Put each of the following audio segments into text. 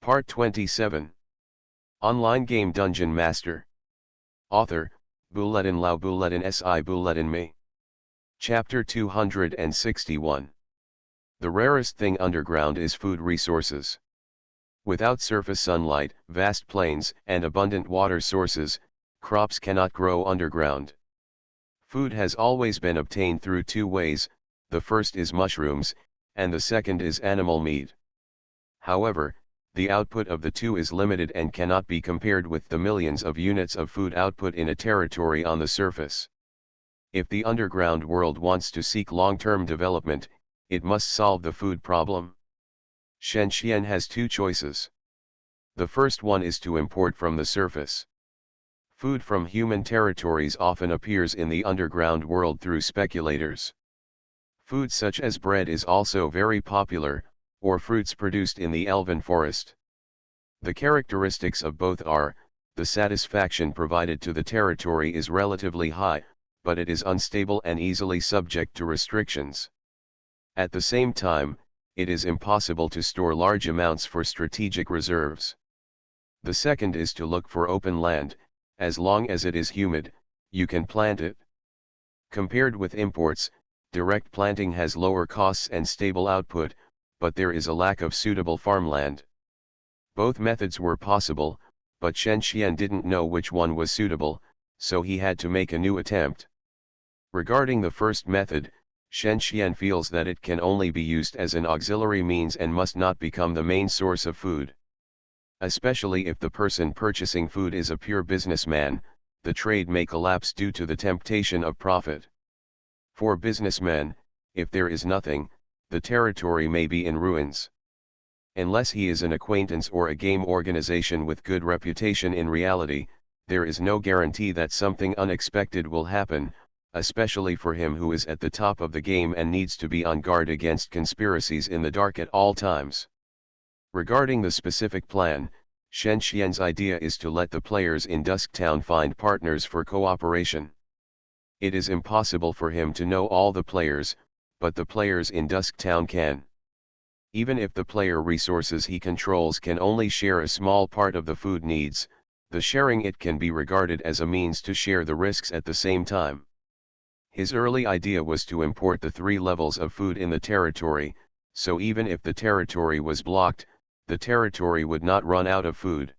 Part 27. Online game Dungeon Master. Author, Bulletin Lau Bulletin Si Bulletin Me. Chapter 261. The rarest thing underground is food resources. Without surface sunlight, vast plains, and abundant water sources, crops cannot grow underground. Food has always been obtained through two ways, the first is mushrooms, and the second is animal meat. However, the output of the two is limited and cannot be compared with the millions of units of food output in a territory on the surface. If the underground world wants to seek long-term development, it must solve the food problem. Shenxian has two choices. The first one is to import from the surface. Food from human territories often appears in the underground world through speculators. Food such as bread is also very popular, or fruits produced in the elven forest. The characteristics of both are, the satisfaction provided to the territory is relatively high, but it is unstable and easily subject to restrictions. At the same time, it is impossible to store large amounts for strategic reserves. The second is to look for open land. As long as it is humid, you can plant it. Compared with imports, direct planting has lower costs and stable output, but there is a lack of suitable farmland. Both methods were possible, but Shenxian didn't know which one was suitable, so he had to make a new attempt. Regarding the first method, Shenxian feels that it can only be used as an auxiliary means and must not become the main source of food. Especially if the person purchasing food is a pure businessman, the trade may collapse due to the temptation of profit. For businessmen, if there is nothing, the territory may be in ruins. Unless he is an acquaintance or a game organization with good reputation in reality, there is no guarantee that something unexpected will happen, especially for him who is at the top of the game and needs to be on guard against conspiracies in the dark at all times. Regarding the specific plan, Shenxian's idea is to let the players in Dusktown find partners for cooperation. It is impossible for him to know all the players, but the players in Dusktown can. Even if the player resources he controls can only share a small part of the food needs, the sharing it can be regarded as a means to share the risks at the same time. His early idea was to import the 3 levels of food in the territory, so even if the territory was blocked, the territory would not run out of food.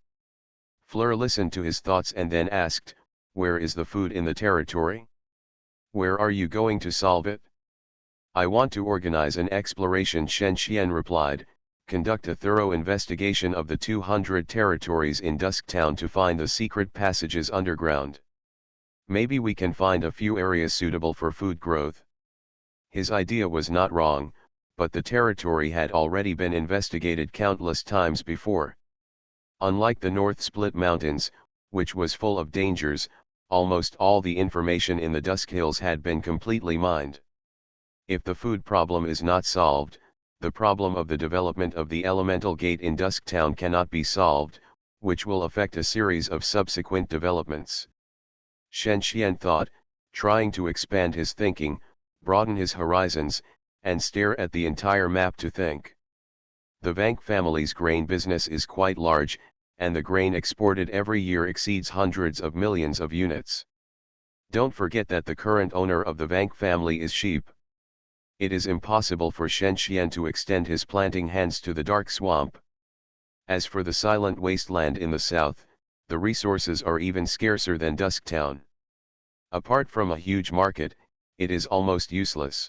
Fleur listened to his thoughts and then asked, "Where is the food in the territory? Where are you going to solve it?" "I want to organize an exploration," Shenxian replied, "conduct a thorough investigation of the 200 territories in Dusktown to find the secret passages underground. Maybe we can find a few areas suitable for food growth." His idea was not wrong, but the territory had already been investigated countless times before. Unlike the North Split Mountains, which was full of dangers, almost all the information in the Dusk Hills had been completely mined. If the food problem is not solved, the problem of the development of the elemental gate in Dusktown cannot be solved, which will affect a series of subsequent developments. Shenxian thought, trying to expand his thinking, broaden his horizons, and stare at the entire map to think. The Vank family's grain business is quite large, and the grain exported every year exceeds hundreds of millions of units. Don't forget that the current owner of the Vank family is sheep. It is impossible for Shenxian to extend his planting hands to the dark swamp. As for the silent wasteland in the south, the resources are even scarcer than Dusktown. Apart from a huge market, it is almost useless.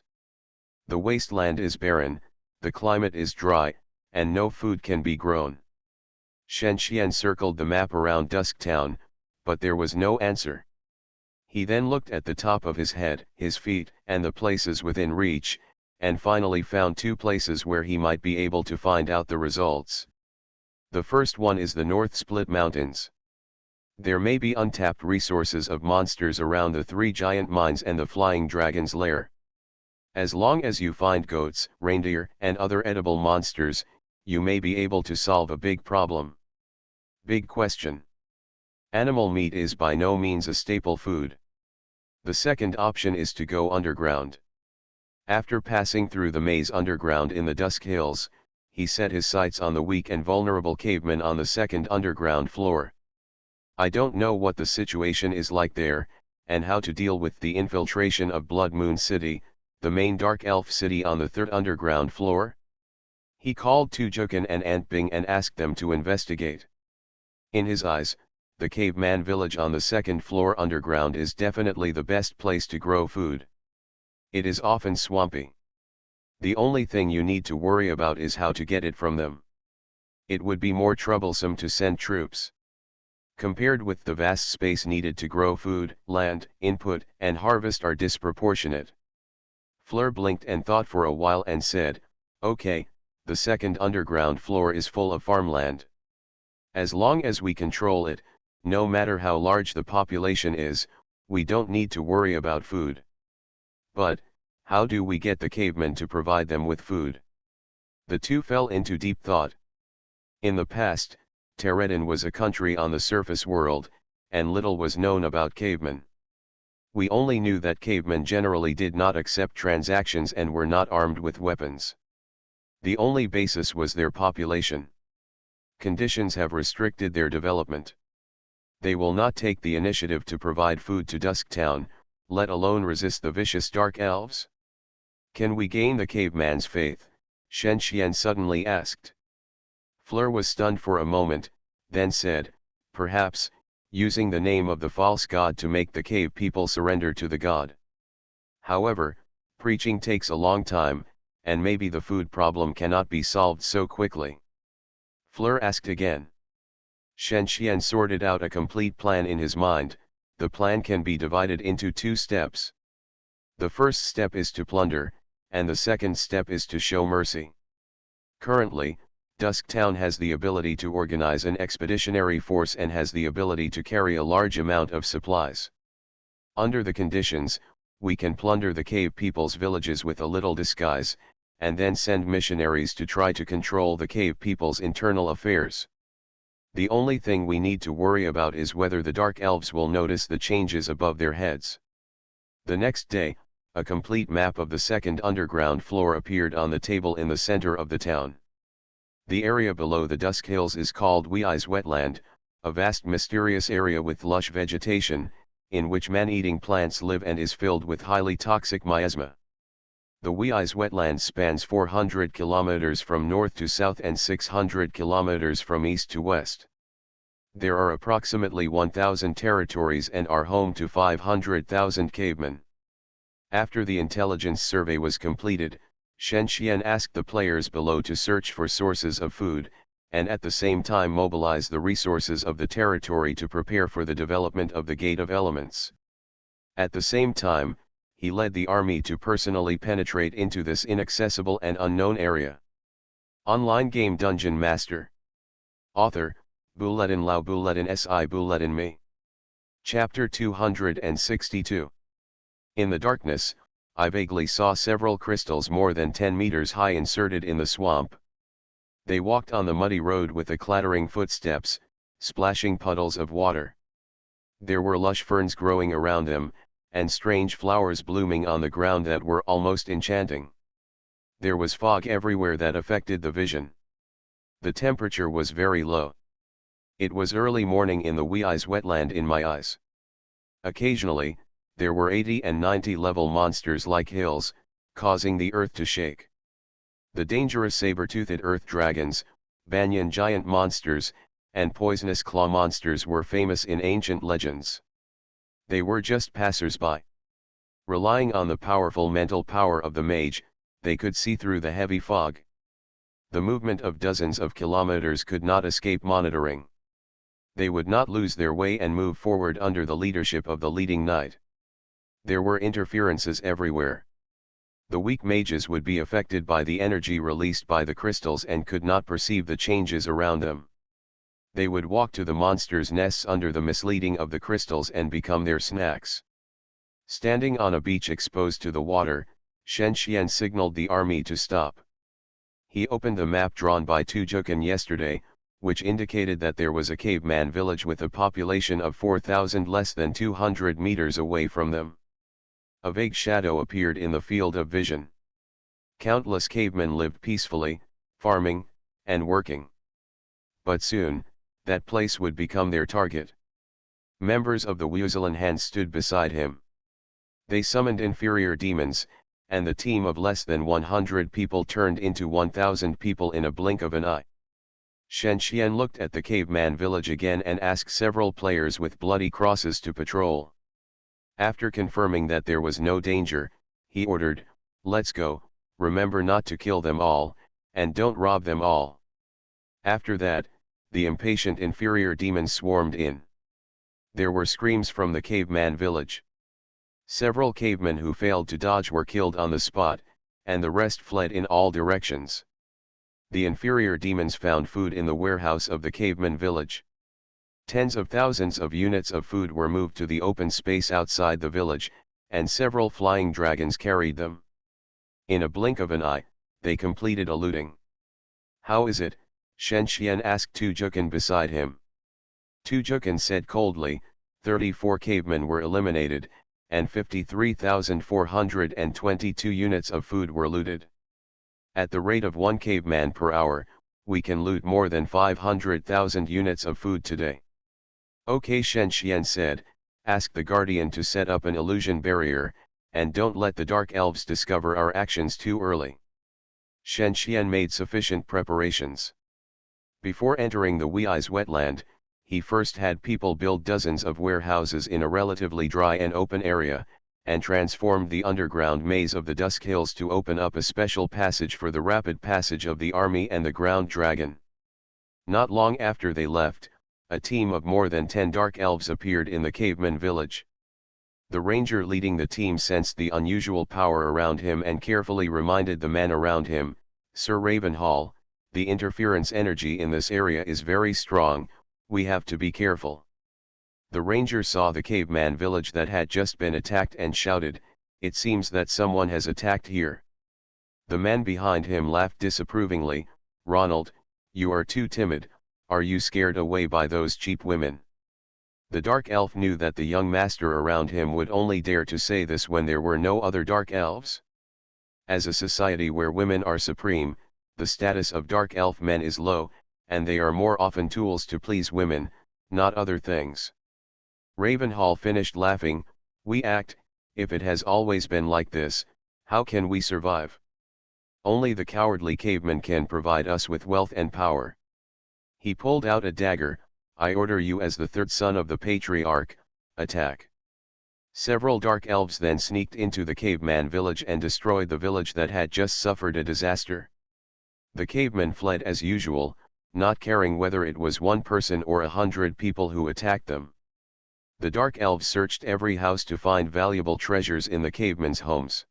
The wasteland is barren, the climate is dry, and no food can be grown. Shenxian circled the map around Dusktown, but there was no answer. He then looked at the top of his head, his feet, and the places within reach, and finally found 2 places where he might be able to find out the results. The first one is the North Split Mountains. There may be untapped resources of monsters around the 3 giant mines and the Flying Dragon's lair. As long as you find goats, reindeer, and other edible monsters, you may be able to solve a big problem. Big question. Animal meat is by no means a staple food. The second option is to go underground. After passing through the maze underground in the Dusk Hills, he set his sights on the weak and vulnerable cavemen on the second underground floor. I don't know what the situation is like there, and how to deal with the infiltration of Blood Moon City, the main Dark Elf city on the third underground floor. He called Tujukan and Antbing and asked them to investigate. In his eyes, the caveman village on the second floor underground is definitely the best place to grow food. It is often swampy. The only thing you need to worry about is how to get it from them. It would be more troublesome to send troops. Compared with the vast space needed to grow food, land, input, and harvest are disproportionate. Fleur blinked and thought for a while and said, "Okay, the second underground floor is full of farmland. As long as we control it, no matter how large the population is, we don't need to worry about food. But, how do we get the cavemen to provide them with food?" The two fell into deep thought. In the past, Teredin was a country on the surface world, and little was known about cavemen. We only knew that cavemen generally did not accept transactions and were not armed with weapons. The only basis was their population. Conditions have restricted their development. They will not take the initiative to provide food to Dusktown, let alone resist the vicious Dark Elves. Can we gain the caveman's faith? Shen Xian suddenly asked. Fleur was stunned for a moment, then said, "Perhaps, using the name of the false god to make the cave people surrender to the god. However, preaching takes a long time, and maybe the food problem cannot be solved so quickly." Fleur asked again. Shen Xian sorted out a complete plan in his mind. The plan can be divided into two steps. The first step is to plunder, and the second step is to show mercy. Currently, Dusktown has the ability to organize an expeditionary force and has the ability to carry a large amount of supplies. Under the conditions, we can plunder the cave people's villages with a little disguise, and then send missionaries to try to control the cave people's internal affairs. The only thing we need to worry about is whether the Dark Elves will notice the changes above their heads. The next day, a complete map of the second underground floor appeared on the table in the center of the town. The area below the Dusk Hills is called Wei's Wetland, a vast mysterious area with lush vegetation, in which man-eating plants live and is filled with highly toxic miasma. The Wei's Wetland spans 400 kilometers from north to south and 600 kilometers from east to west. There are approximately 1,000 territories and are home to 500,000 cavemen. After the intelligence survey was completed, Shen Xian asked the players below to search for sources of food, and at the same time mobilize the resources of the territory to prepare for the development of the Gate of Elements. At the same time, he led the army to personally penetrate into this inaccessible and unknown area. Online game Dungeon Master. Author, Buledin Lao Buledin Si Buledin Me. Chapter 262. In the darkness, I vaguely saw several crystals more than 10 meters high inserted in the swamp. They walked on the muddy road with the clattering footsteps, splashing puddles of water. There were lush ferns growing around them, and strange flowers blooming on the ground that were almost enchanting. There was fog everywhere that affected the vision. The temperature was very low. It was early morning in the Wei's Wetland in my eyes. Occasionally, there were 80 and 90 level monsters like hills, causing the earth to shake. The dangerous saber-toothed earth dragons, banyan giant monsters, and poisonous claw monsters were famous in ancient legends. They were just passers-by. Relying on the powerful mental power of the mage, they could see through the heavy fog. The movement of dozens of kilometers could not escape monitoring. They would not lose their way and move forward under the leadership of the leading knight. There were interferences everywhere. The weak mages would be affected by the energy released by the crystals and could not perceive the changes around them. They would walk to the monsters' nests under the misleading of the crystals and become their snacks. Standing on a beach exposed to the water, Shen Xian signaled the army to stop. He opened the map drawn by Tujukan yesterday, which indicated that there was a caveman village with a population of 4,000 less than 200 meters away from them. A vague shadow appeared in the field of vision. Countless cavemen lived peacefully, farming, and working. But soon, that place would become their target. Members of the Wuzelan Hand stood beside him. They summoned inferior demons, and the team of less than 100 people turned into 1,000 people in a blink of an eye. Shen Qian looked at the caveman village again and asked several players with bloody crosses to patrol. After confirming that there was no danger, he ordered, "Let's go, remember not to kill them all, and don't rob them all." After that, the impatient inferior demons swarmed in. There were screams from the caveman village. Several cavemen who failed to dodge were killed on the spot, and the rest fled in all directions. The inferior demons found food in the warehouse of the caveman village. Tens of thousands of units of food were moved to the open space outside the village, and several flying dragons carried them. In a blink of an eye, they completed a looting. "How is it?" Shen Qian asked Tujukan beside him. Tujukan said coldly, 34 cavemen were eliminated, and 53,422 units of food were looted. At the rate of 1 caveman per hour, we can loot more than 500,000 units of food today. "Okay," Shen Qian said, "ask the Guardian to set up an illusion barrier, and don't let the Dark Elves discover our actions too early." Shen Qian made sufficient preparations. Before entering the Wei's wetland, he first had people build dozens of warehouses in a relatively dry and open area, and transformed the underground maze of the Dusk Hills to open up a special passage for the rapid passage of the army and the ground dragon. Not long after they left, a team of more than 10 dark elves appeared in the caveman village. The ranger leading the team sensed the unusual power around him and carefully reminded the man around him, "Sir Ravenhall, the interference energy in this area is very strong, we have to be careful." The ranger saw the caveman village that had just been attacked and shouted, "It seems that someone has attacked here." The man behind him laughed disapprovingly, "Ronald, you are too timid, are you scared away by those cheap women?" The dark elf knew that the young master around him would only dare to say this when there were no other dark elves. As a society where women are supreme, the status of dark elf men is low, and they are more often tools to please women, not other things. Ravenhall finished laughing, "We act, if it has always been like this, how can we survive? Only the cowardly caveman can provide us with wealth and power." He pulled out a dagger, "I order you as the third son of the patriarch, attack." Several dark elves then sneaked into the caveman village and destroyed the village that had just suffered a disaster. The cavemen fled as usual, not caring whether it was one person or 100 people who attacked them. The dark elves searched every house to find valuable treasures in the cavemen's homes.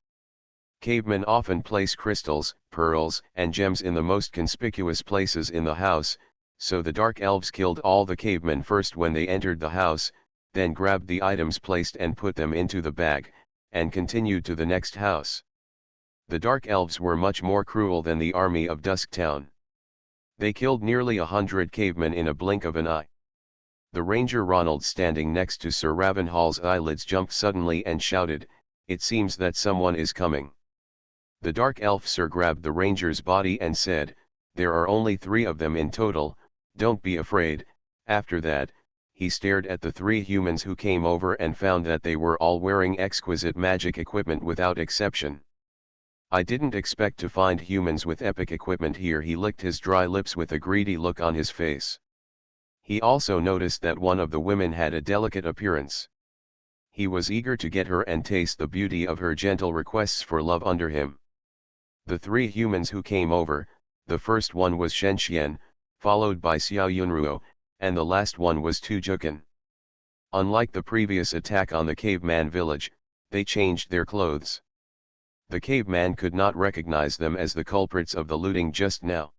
Cavemen often place crystals, pearls, and gems in the most conspicuous places in the house, so the dark elves killed all the cavemen first when they entered the house, then grabbed the items placed and put them into the bag, and continued to the next house. The dark elves were much more cruel than the army of Dusktown. They killed nearly 100 cavemen in a blink of an eye. The ranger Ronald standing next to Sir Ravenhall's eyelids jumped suddenly and shouted, "It seems that someone is coming." The dark elf Sir grabbed the ranger's body and said, "There are only 3 of them in total, don't be afraid." After that, he stared at the 3 humans who came over and found that they were all wearing exquisite magic equipment without exception. "I didn't expect to find humans with epic equipment here." He licked his dry lips with a greedy look on his face. He also noticed that one of the women had a delicate appearance. He was eager to get her and taste the beauty of her gentle requests for love under him. The 3 humans who came over, the first one was Shen Qian, followed by Xiao Yunruo, and the last one was Tujukan. Unlike the previous attack on the caveman village, they changed their clothes. The caveman could not recognize them as the culprits of the looting just now.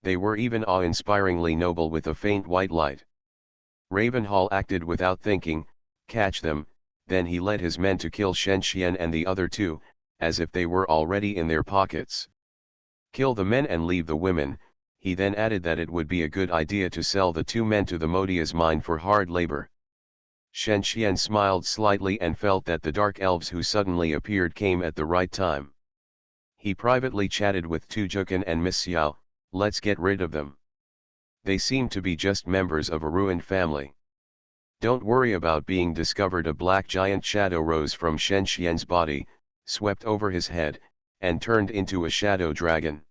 They were even awe-inspiringly noble with a faint white light. Ravenhall acted without thinking, "Catch them," then he led his men to kill Shen Qian and the other 2, as if they were already in their pockets. "Kill the men and leave the women." He then added that it would be a good idea to sell the 2 men to the Modia's mine for hard labor. Shen Qian smiled slightly and felt that the dark elves who suddenly appeared came at the right time. He privately chatted with Tujukan and Miss Xiao, Let's get rid of them. They seem to be just members of a ruined family. Don't worry about being discovered. A black giant shadow rose from Shen Xian's body, swept over his head, and turned into a shadow dragon.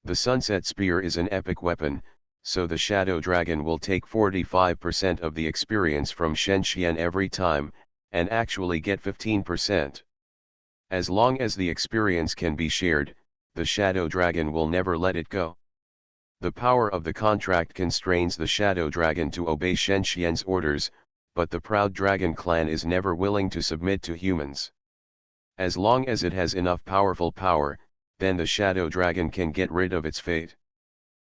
The Sunset Spear is an epic weapon, so the shadow dragon will take 45% of the experience from Shen Xian every time, and actually get 15%. As long as the experience can be shared, the shadow dragon will never let it go. The power of the contract constrains the shadow dragon to obey Shen Xian's orders, but the proud dragon clan is never willing to submit to humans. As long as it has enough powerful power, then the shadow dragon can get rid of its fate.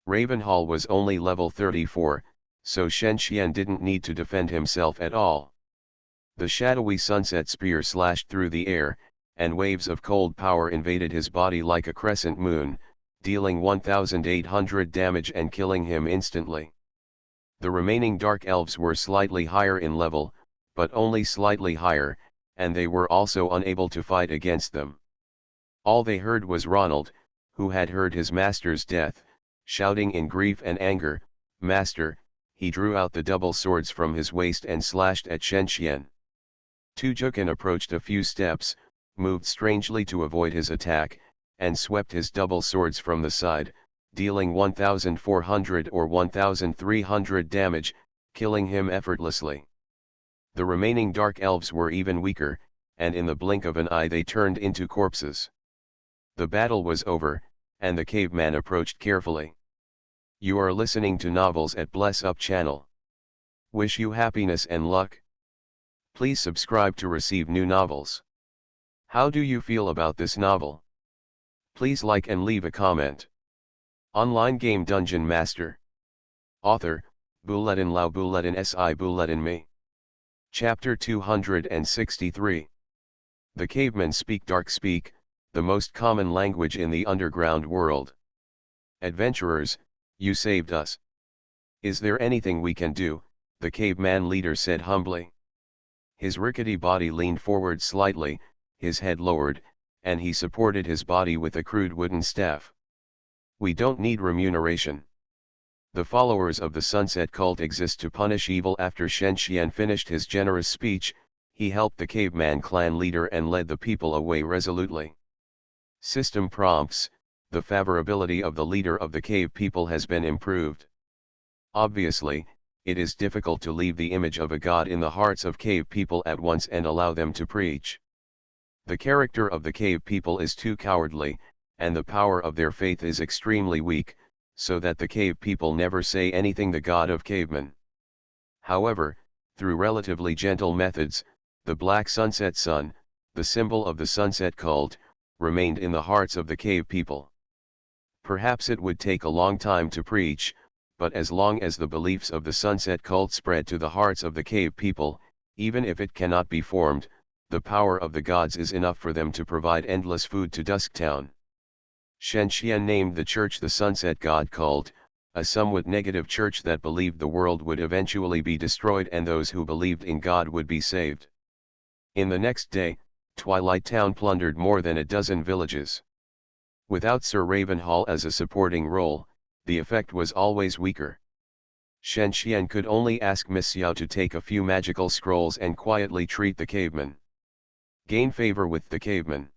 Ravenhall was only level 34, so Shen Xian didn't need to defend himself at all. The shadowy sunset spear slashed through the air, and waves of cold power invaded his body like a crescent moon, dealing 1,800 damage and killing him instantly. The remaining dark elves were slightly higher in level, but only slightly higher, and they were also unable to fight against them. All they heard was Ronald, who had heard his master's death, shouting in grief and anger, "Master!" He drew out the double swords from his waist and slashed at Shen Xian. Tu Jukan approached a few steps, moved strangely to avoid his attack, and swept his double swords from the side, dealing 1,400 or 1,300 damage, killing him effortlessly. The remaining dark elves were even weaker, and in the blink of an eye they turned into corpses. The battle was over, and the caveman approached carefully. You are listening to Novels at Bless Up channel. Wish you happiness and luck. Please subscribe to receive new novels. How do you feel about this novel? Please like and leave a comment. Online game Dungeon Master. Author, Buletin Lao Buletin Si Buletin Me. Chapter 263. The cavemen speak dark speak, the most common language in the underground world. Adventurers, you saved us. Is there anything we can do? The caveman leader said humbly. His rickety body leaned forward slightly, his head lowered, and he supported his body with a crude wooden staff. We don't need remuneration. The followers of the Sunset Cult exist to punish evil. After Shen Xian finished his generous speech, he helped the caveman clan leader and led the people away resolutely. System prompts: the favorability of the leader of the cave people has been improved. Obviously, it is difficult to leave the image of a god in the hearts of cave people at once and allow them to preach. The character of the cave people is too cowardly, and the power of their faith is extremely weak, so that the cave people never say anything the god of cavemen. However, through relatively gentle methods, the black sunset sun, the symbol of the Sunset Cult, remained in the hearts of the cave people. Perhaps it would take a long time to preach, but as long as the beliefs of the Sunset Cult spread to the hearts of the cave people, even if it cannot be formed, the power of the gods is enough for them to provide endless food to Dusktown. Shen Xian named the church the Sunset God Cult, a somewhat negative church that believed the world would eventually be destroyed and those who believed in God would be saved. In the next day, Twilight Town plundered more than a dozen villages. Without Sir Ravenhall as a supporting role, the effect was always weaker. Shen Xian could only ask Miss Xiao to take a few magical scrolls and quietly treat the cavemen. Gain favor with the cavemen.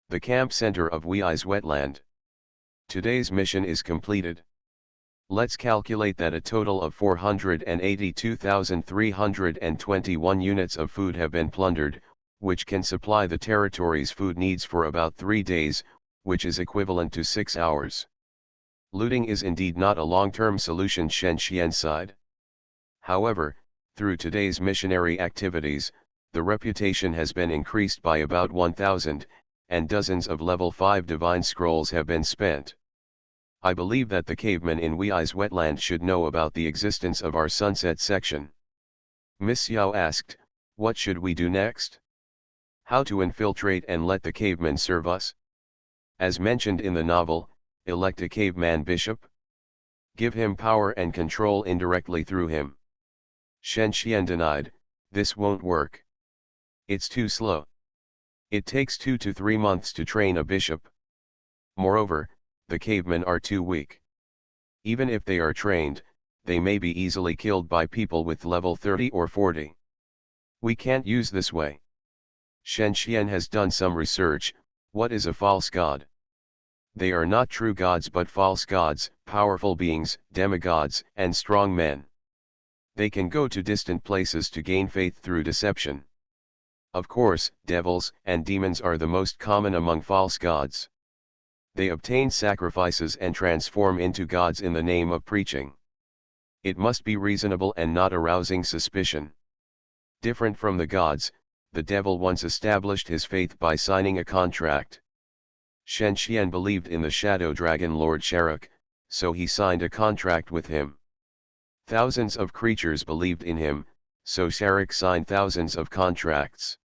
The camp center of Wei's wetland. Today's mission is completed. Let's calculate that a total of 482,321 units of food have been plundered, which can supply the territory's food needs for about 3 days, which is equivalent to 6 hours. Looting is indeed not a long-term solution, Shen Xian sighed. However, through today's missionary activities, the reputation has been increased by about 1,000, and dozens of level 5 divine scrolls have been spent. I believe that the cavemen in Wei's wetland should know about the existence of our sunset section. Miss Xiao asked, what should we do next? How to infiltrate and let the cavemen serve us? As mentioned in the novel, elect a caveman bishop. Give him power and control indirectly through him. Shen Xian denied, this won't work. It's too slow. It takes 2 to 3 months to train a bishop. Moreover, the cavemen are too weak. Even if they are trained, they may be easily killed by people with level 30 or 40. We can't use this way. Shen Xian has done some research. What is a false god? They are not true gods but false gods, powerful beings, demigods, and strong men. They can go to distant places to gain faith through deception. Of course, devils and demons are the most common among false gods. They obtain sacrifices and transform into gods in the name of preaching. It must be reasonable and not arousing suspicion. Different from the gods, the devil once established his faith by signing a contract. Shen Xian believed in the shadow dragon Lord Sharuk, so he signed a contract with him. Thousands of creatures believed in him, so Sharuk signed thousands of contracts.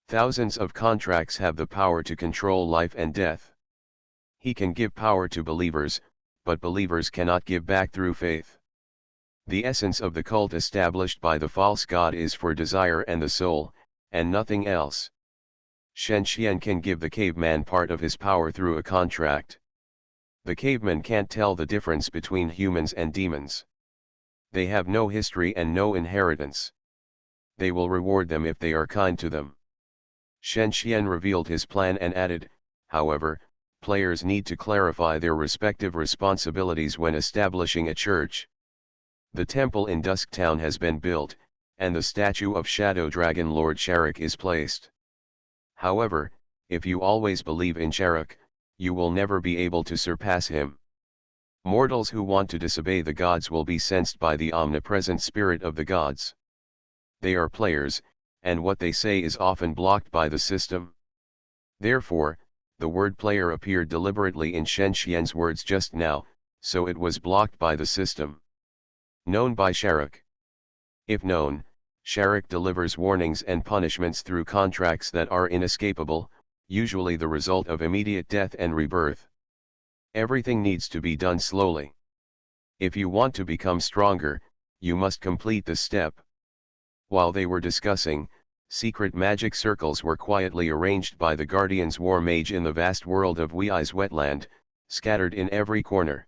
Thousands of contracts have the power to control life and death. He can give power to believers, but believers cannot give back through faith. The essence of the cult established by the false god is for desire and the soul, and nothing else. Shen Xian can give the caveman part of his power through a contract. The caveman can't tell the difference between humans and demons. They have no history and no inheritance. They will reward them if they are kind to them. Shen Xian revealed his plan and added, however, players need to clarify their respective responsibilities when establishing a church. The temple in Dusk Town has been built, and the statue of Shadow Dragon Lord Sharuk is placed. However, if you always believe in Sharuk, you will never be able to surpass him. Mortals who want to disobey the gods will be sensed by the omnipresent spirit of the gods. They are players, and what they say is often blocked by the system. Therefore, the word player appeared deliberately in Shen Xian's words just now, so it was blocked by the system. Known by Sharuk. If known, Sharuk delivers warnings and punishments through contracts that are inescapable, usually the result of immediate death and rebirth. Everything needs to be done slowly. If you want to become stronger, you must complete this step. While they were discussing, secret magic circles were quietly arranged by the Guardian's War Mage in the vast world of Wei's wetland, scattered in every corner.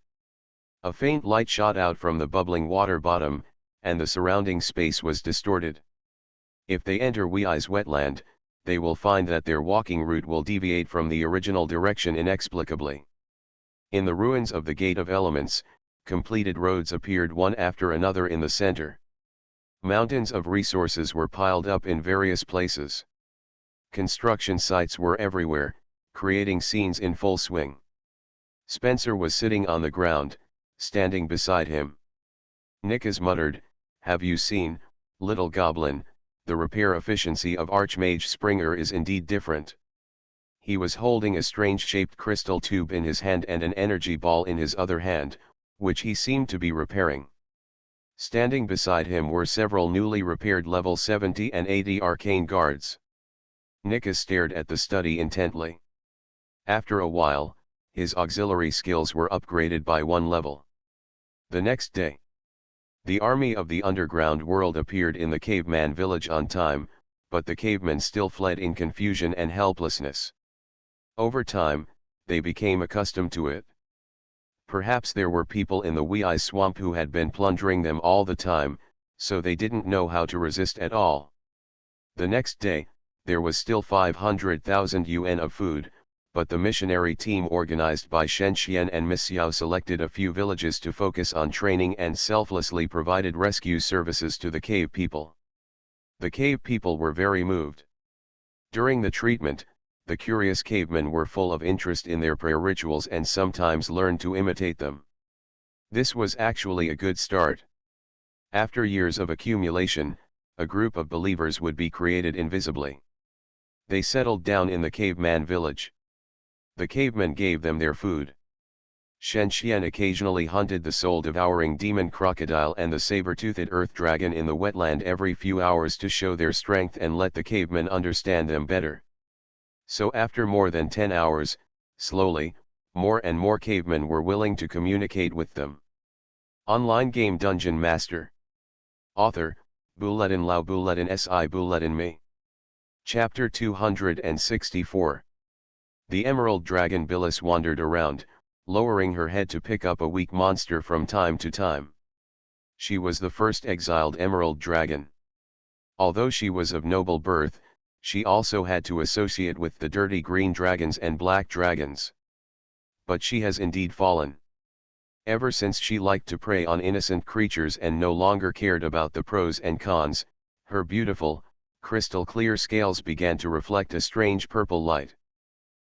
A faint light shot out from the bubbling water bottom, and the surrounding space was distorted. If they enter Wei's wetland, they will find that their walking route will deviate from the original direction inexplicably. In the ruins of the Gate of Elements, completed roads appeared one after another in the center. Mountains of resources were piled up in various places. Construction sites were everywhere, creating scenes in full swing. Spencer was sitting on the ground, standing beside him. Nikas muttered, "Have you seen, little goblin, the repair efficiency of Archmage Springer is indeed different." He was holding a strange-shaped crystal tube in his hand and an energy ball in his other hand, which he seemed to be repairing. Standing beside him were several newly repaired level 70 and 80 arcane guards. Nikas stared at the study intently. After a while, his auxiliary skills were upgraded by one level. The next day, the army of the underground world appeared in the caveman village on time, but the cavemen still fled in confusion and helplessness. Over time, they became accustomed to it. Perhaps there were people in the Wei swamp who had been plundering them all the time, so they didn't know how to resist at all. The next day, there was still 500,000 yuan of food, but the missionary team organized by Shen Xian and Miss Xiao selected a few villages to focus on training and selflessly provided rescue services to the cave people. The cave people were very moved. During the treatment, the curious cavemen were full of interest in their prayer rituals and sometimes learned to imitate them. This was actually a good start. After years of accumulation, a group of believers would be created invisibly. They settled down in the caveman village. The cavemen gave them their food. Shen Xian occasionally hunted the soul-devouring demon crocodile and the saber-toothed earth dragon in the wetland every few hours to show their strength and let the cavemen understand them better. So after more than 10 hours, slowly, more and more cavemen were willing to communicate with them. Online game DungeonMaster. Author, Buletin Lao Buletin Si Buletin Me. Chapter 264. The Emerald Dragon Bilis wandered around, lowering her head to pick up a weak monster from time to time. She was the first exiled emerald dragon. Although she was of noble birth, she also had to associate with the dirty green dragons and black dragons. But she has indeed fallen. Ever since she liked to prey on innocent creatures and no longer cared about the pros and cons, her beautiful, crystal clear scales began to reflect a strange purple light.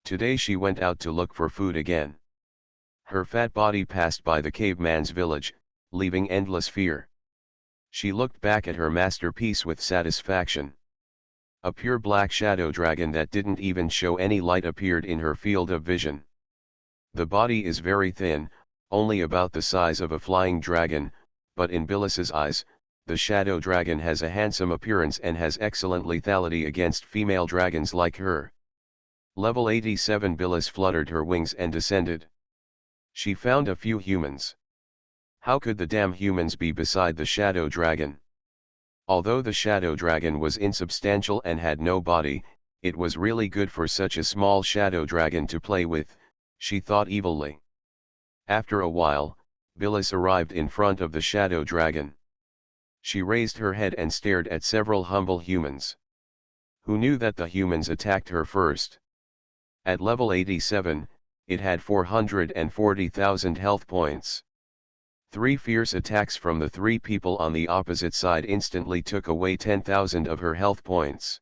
Today she went out to look for food again. Her fat body passed by the caveman's village, leaving endless fear. She looked back at her masterpiece with satisfaction. A pure black shadow dragon that didn't even show any light appeared in her field of vision. The body is very thin, only about the size of a flying dragon, but in Bilis's eyes, the shadow dragon has a handsome appearance and has excellent lethality against female dragons like her. Level 87 Bilis fluttered her wings and descended. She found a few humans. How could the damn humans be beside the shadow dragon? Although the shadow dragon was insubstantial and had no body, it was really good for such a small shadow dragon to play with, she thought evilly. After a while, Bilis arrived in front of the shadow dragon. She raised her head and stared at several humble humans. Who knew that the humans attacked her first? At level 87, it had 440,000 health points. 3 fierce attacks from the 3 people on the opposite side instantly took away 10,000 of her health points.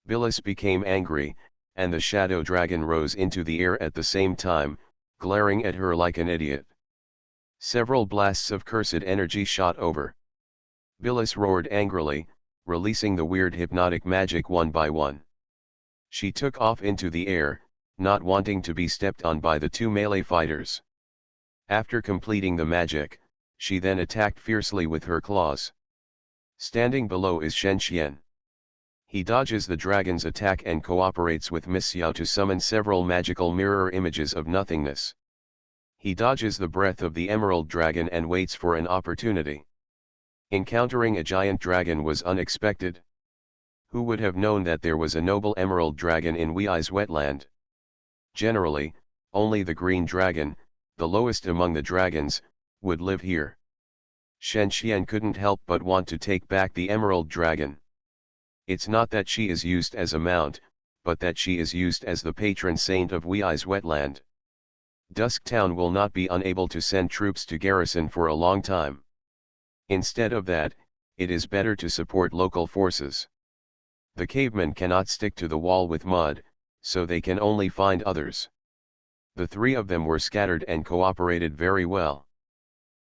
Bilis became angry, and the shadow dragon rose into the air at the same time, glaring at her like an idiot. Several blasts of cursed energy shot over. Bilis roared angrily, releasing the weird hypnotic magic one by one. She took off into the air, not wanting to be stepped on by the 2 melee fighters. After completing the magic, she then attacked fiercely with her claws. Standing below is Shen Xian. He dodges the dragon's attack and cooperates with Miss Xiao to summon several magical mirror images of nothingness. He dodges the breath of the emerald dragon and waits for an opportunity. Encountering a giant dragon was unexpected. Who would have known that there was a noble emerald dragon in Wei's wetland? Generally, only the green dragon, the lowest among the dragons, would live here. Shen Xian couldn't help but want to take back the emerald dragon. It's not that she is used as a mount, but that she is used as the patron saint of Wei's wetland. Dusk Town will not be unable to send troops to garrison for a long time. Instead of that, it is better to support local forces. The cavemen cannot stick to the wall with mud, so they can only find others. The 3 of them were scattered and cooperated very well.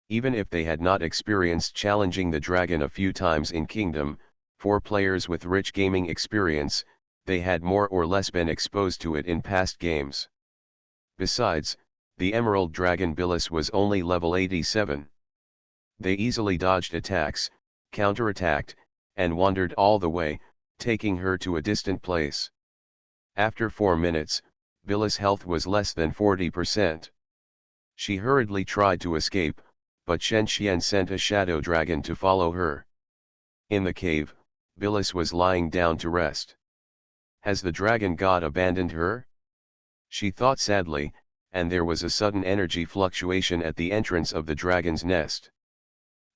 Even if they had not experienced challenging the dragon a few times in Kingdom, for players with rich gaming experience, they had more or less been exposed to it in past games. Besides, the Emerald Dragon Bilis was only level 87. They easily dodged attacks, counterattacked, and wandered all the way, taking her to a distant place. After 4 minutes, Bilis' health was less than 40%. She hurriedly tried to escape, but Shen Xian sent a shadow dragon to follow her. In the cave, Bilis was lying down to rest. Has the dragon god abandoned her? She thought sadly, and there was a sudden energy fluctuation at the entrance of the dragon's nest.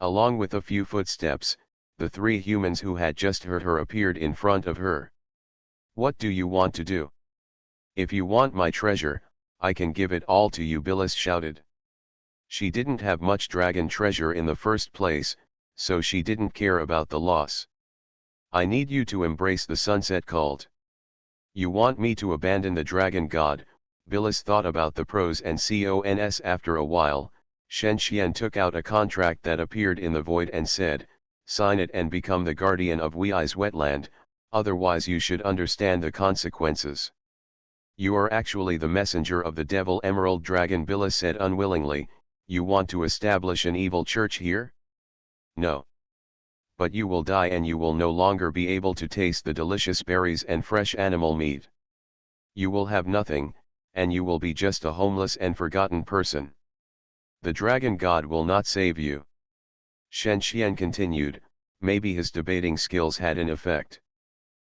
Along with a few footsteps, the 3 humans who had just heard her appeared in front of her. What do you want to do? If you want my treasure, I can give it all to you, Bilis shouted. She didn't have much dragon treasure in the first place, so she didn't care about the loss. I need you to embrace the sunset cult. You want me to abandon the dragon god? Bilis thought about the pros and cons. After a while, Shen Xian took out a contract that appeared in the void and said, sign it and become the guardian of Wei's wetland, otherwise you should understand the consequences. You are actually the messenger of the devil Emerald Dragon, Bilis said unwillingly. You want to establish an evil church here? No. But you will die and you will no longer be able to taste the delicious berries and fresh animal meat. You will have nothing, and you will be just a homeless and forgotten person. The dragon god will not save you. Shen Xian continued, maybe his debating skills had an effect.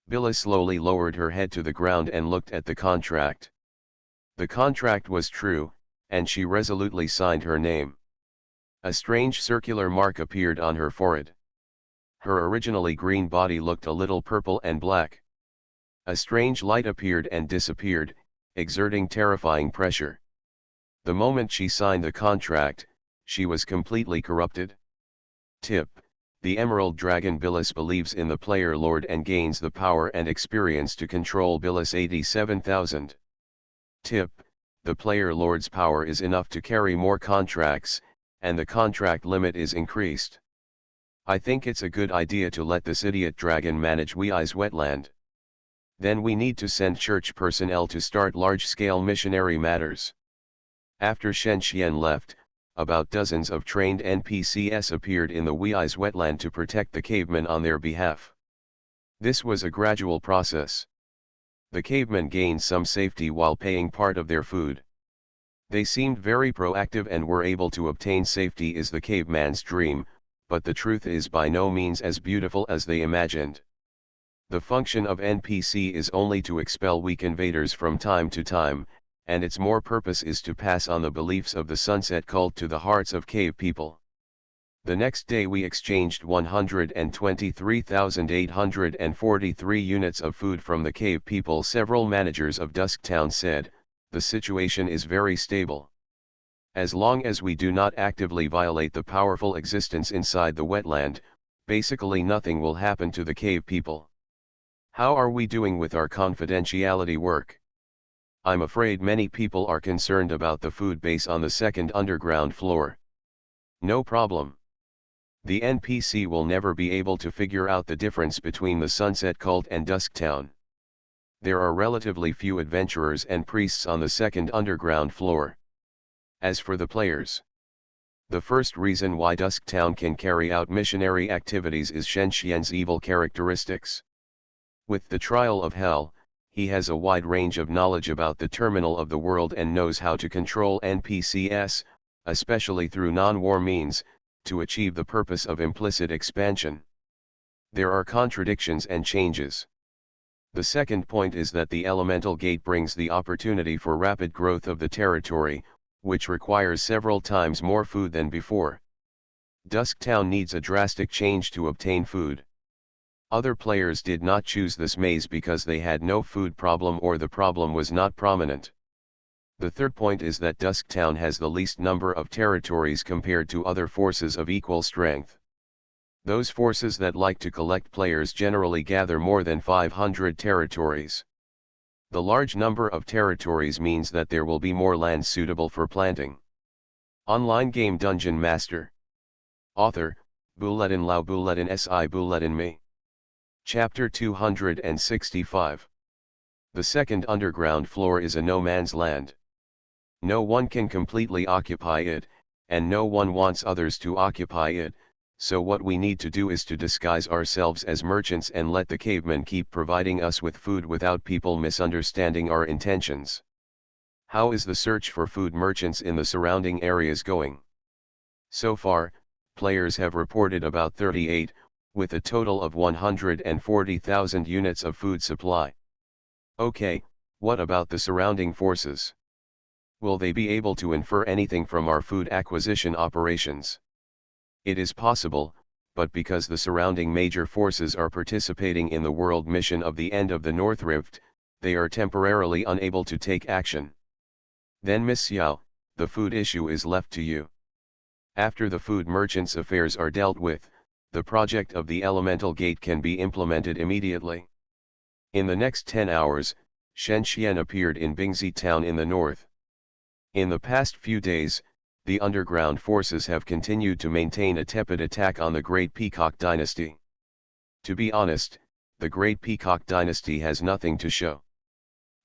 Bilis slowly lowered her head to the ground and looked at the contract. The contract was true, and she resolutely signed her name. A strange circular mark appeared on her forehead. Her originally green body looked a little purple and black. A strange light appeared and disappeared, exerting terrifying pressure. The moment she signed the contract, she was completely corrupted. Tip: the Emerald Dragon Billis believes in the player lord and gains the power and experience to control Billis 87,000. Tip: the player lord's power is enough to carry more contracts, and the contract limit is increased. I think it's a good idea to let this idiot dragon manage Wei's wetland. Then we need to send church personnel to start large-scale missionary matters. After Shen Xian left, about dozens of trained NPCs appeared in the Wei's wetland to protect the cavemen on their behalf. This was a gradual process. The cavemen gained some safety while paying part of their food. They seemed very proactive and were able to obtain safety is the caveman's dream, but the truth is by no means as beautiful as they imagined. The function of NPC is only to expel weak invaders from time to time, and its more purpose is to pass on the beliefs of the sunset cult to the hearts of cave people. The next day we exchanged 123,843 units of food from the cave people. Several managers of Dusktown said, "The situation is very stable. As long as we do not actively violate the powerful existence inside the wetland, basically nothing will happen to the cave people." How are we doing with our confidentiality work? I'm afraid many people are concerned about the food base on the second underground floor. No problem. The NPC will never be able to figure out the difference between the Sunset Cult and Dusktown. There are relatively few adventurers and priests on the second underground floor. As for the players, the first reason why Dusktown can carry out missionary activities is Shen Xian's evil characteristics. With the Trial of Hell, he has a wide range of knowledge about the terminal of the world and knows how to control NPCs, especially through non-war means, to achieve the purpose of implicit expansion. There are contradictions and changes. The second point is that the elemental gate brings the opportunity for rapid growth of the territory, which requires several times more food than before. Dusktown needs a drastic change to obtain food. Other players did not choose this maze because they had no food problem or the problem was not prominent. The third point is that Dusktown has the least number of territories compared to other forces of equal strength. Those forces that like to collect players generally gather more than 500 territories. The large number of territories means that there will be more land suitable for planting. Online game DungeonMaster. Author, Bulletin Lao Bulletin Si Bulletin Me. Chapter 265. The second underground floor is a no man's land. No one can completely occupy it, and no one wants others to occupy it, so what we need to do is to disguise ourselves as merchants and let the cavemen keep providing us with food without people misunderstanding our intentions. How is the search for food merchants in the surrounding areas going? So far, players have reported about 38, with a total of 140,000 units of food supply. Okay, what about the surrounding forces? Will they be able to infer anything from our food acquisition operations? It is possible, but because the surrounding major forces are participating in the world mission of the End of the North Rift, they are temporarily unable to take action. Then Miss Xiao, the food issue is left to you. After the food merchants' affairs are dealt with, the project of the Elemental Gate can be implemented immediately. In the next 10 hours, Shen Xian appeared in Bingzi town in the north. In the past few days, the underground forces have continued to maintain a tepid attack on the Great Peacock Dynasty. To be honest, the Great Peacock Dynasty has nothing to show.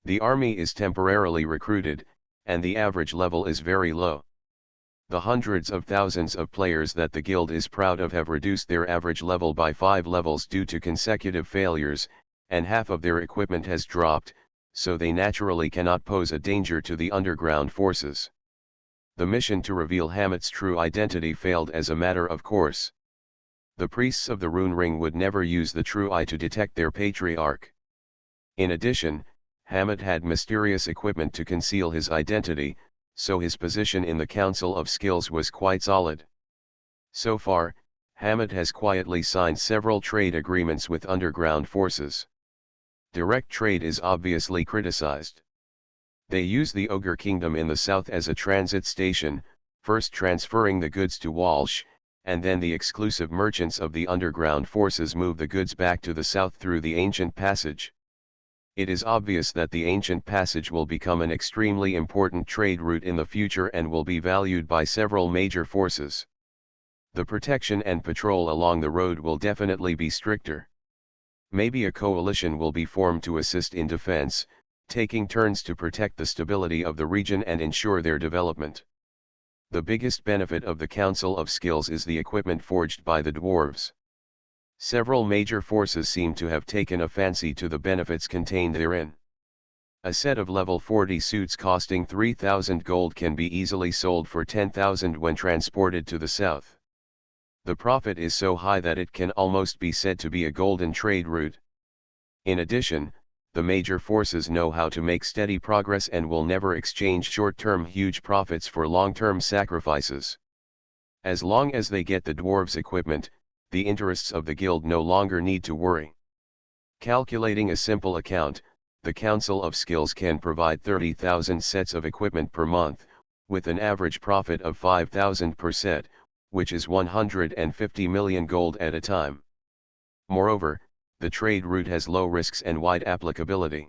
The army is temporarily recruited, and the average level is very low. The hundreds of thousands of players that the guild is proud of have reduced their average level by 5 levels due to consecutive failures, and half of their equipment has dropped, so they naturally cannot pose a danger to the underground forces. The mission to reveal Hamet's true identity failed as a matter of course. The priests of the Rune Ring would never use the true eye to detect their patriarch. In addition, Hamet had mysterious equipment to conceal his identity, so his position in the Council of Skills was quite solid. So far, Hamid has quietly signed several trade agreements with underground forces. Direct trade is obviously criticized. They use the Ogre Kingdom in the south as a transit station, first transferring the goods to Walsh, and then the exclusive merchants of the underground forces move the goods back to the south through the Ancient Passage. It is obvious that the Ancient Passage will become an extremely important trade route in the future and will be valued by several major forces. The protection and patrol along the road will definitely be stricter. Maybe a coalition will be formed to assist in defense, taking turns to protect the stability of the region and ensure their development. The biggest benefit of the Council of Skills is the equipment forged by the dwarves. Several major forces seem to have taken a fancy to the benefits contained therein. A set of level 40 suits costing 3,000 gold can be easily sold for 10,000 when transported to the south. The profit is so high that it can almost be said to be a golden trade route. In addition, the major forces know how to make steady progress and will never exchange short-term huge profits for long-term sacrifices. As long as they get the dwarves' equipment, the interests of the guild no longer need to worry. Calculating a simple account, the Council of Skills can provide 30,000 sets of equipment per month, with an average profit of 5,000 per set, which is 150 million gold at a time. Moreover, the trade route has low risks and wide applicability.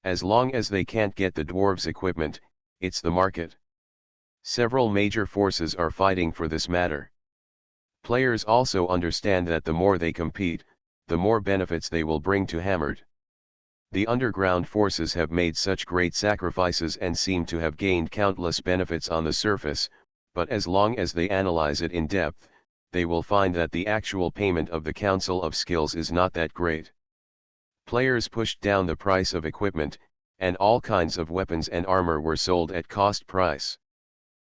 As long as they can't get the dwarves' equipment, it's the market. Several major forces are fighting for this matter. Players also understand that the more they compete, the more benefits they will bring to Hammered. The underground forces have made such great sacrifices and seem to have gained countless benefits on the surface, but as long as they analyze it in depth, they will find that the actual payment of the Council of Skills is not that great. Players pushed down the price of equipment, and all kinds of weapons and armor were sold at cost price.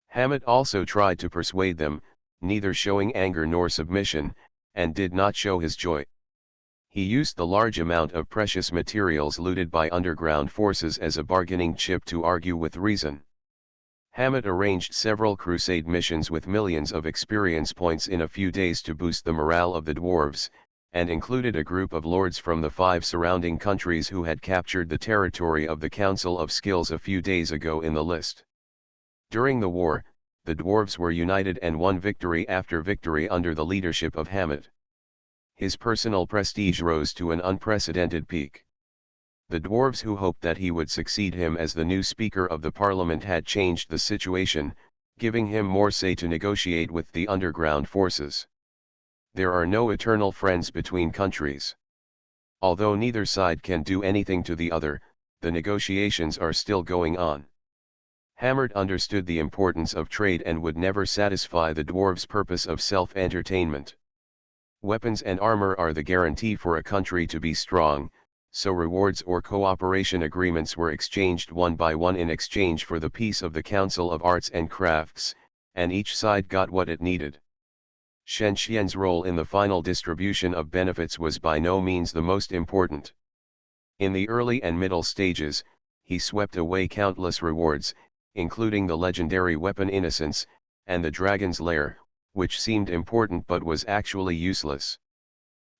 Hamid also tried to persuade them, neither showing anger nor submission, and did not show his joy. He used the large amount of precious materials looted by underground forces as a bargaining chip to argue with reason. Hamid arranged several crusade missions with millions of experience points in a few days to boost the morale of the dwarves, and included a group of lords from the 5 surrounding countries who had captured the territory of the Council of Skills a few days ago in the list. During the war, the dwarves were united and won victory after victory under the leadership of Hamid. His personal prestige rose to an unprecedented peak. The dwarves who hoped that he would succeed him as the new Speaker of the Parliament had changed the situation, giving him more say to negotiate with the underground forces. There are no eternal friends between countries. Although neither side can do anything to the other, the negotiations are still going on. Hammered understood the importance of trade and would never satisfy the dwarves' purpose of self-entertainment. Weapons and armor are the guarantee for a country to be strong, so rewards or cooperation agreements were exchanged one by one in exchange for the peace of the Council of Arts and Crafts, and each side got what it needed. Shen Xian's role in the final distribution of benefits was by no means the most important. In the early and middle stages, he swept away countless rewards, including the legendary weapon Innocence, and the Dragon's Lair, which seemed important but was actually useless.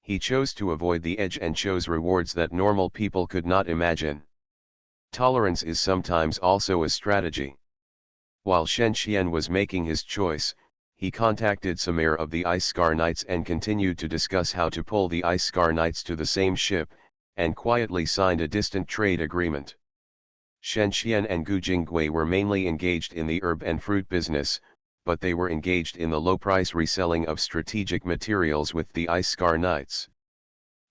He chose to avoid the edge and chose rewards that normal people could not imagine. Tolerance is sometimes also a strategy. While Shen Xian was making his choice, he contacted Samir of the Ice Scar Knights and continued to discuss how to pull the Ice Scar Knights to the same ship, and quietly signed a distant trade agreement. Shen Xian and Gu Jingui were mainly engaged in the herb and fruit business, but they were engaged in the low-price reselling of strategic materials with the Ice Scar Knights.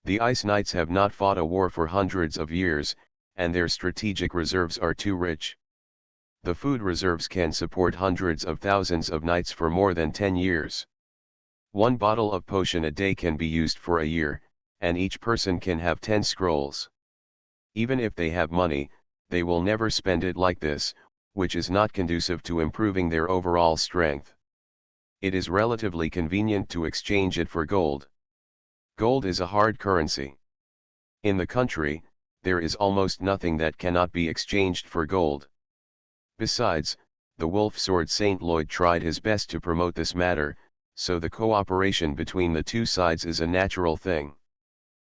The Ice Knights have not fought a war for hundreds of years, and their strategic reserves are too rich. The food reserves can support hundreds of thousands of knights for more than 10 years. One bottle of potion a day can be used for a year, and each person can have 10 scrolls. Even if they have money, they will never spend it like this, which is not conducive to improving their overall strength. It is relatively convenient to exchange it for gold. Gold is a hard currency. In the country, there is almost nothing that cannot be exchanged for gold. Besides, the Wolf Sword Saint Lloyd tried his best to promote this matter, so the cooperation between the two sides is a natural thing.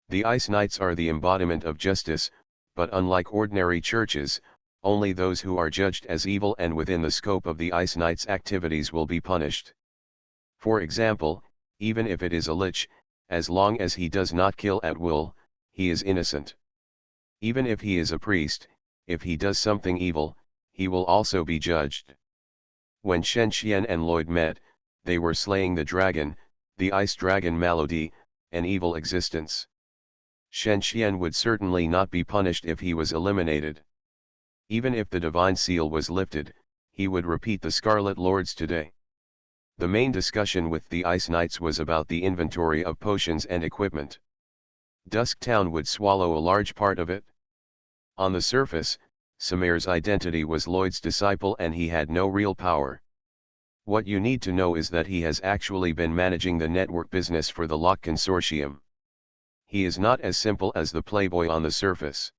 The Ice Knights are the embodiment of justice, but unlike ordinary churches, only those who are judged as evil and within the scope of the Ice Knights' activities will be punished. For example, even if it is a lich, as long as he does not kill at will, he is innocent. Even if he is a priest, if he does something evil, he will also be judged. When Shen Xian and Lloyd met, they were slaying the dragon, the ice dragon Malody, an evil existence. Shen Xian would certainly not be punished if he was eliminated. Even if the divine seal was lifted, he would repeat the Scarlet Lords today. The main discussion with the Ice Knights was about the inventory of potions and equipment. Dusk Town would swallow a large part of it. On the surface, Samir's identity was Lloyd's disciple and he had no real power. What you need to know is that he has actually been managing the network business for the Lock Consortium. He is not as simple as the playboy on the surface.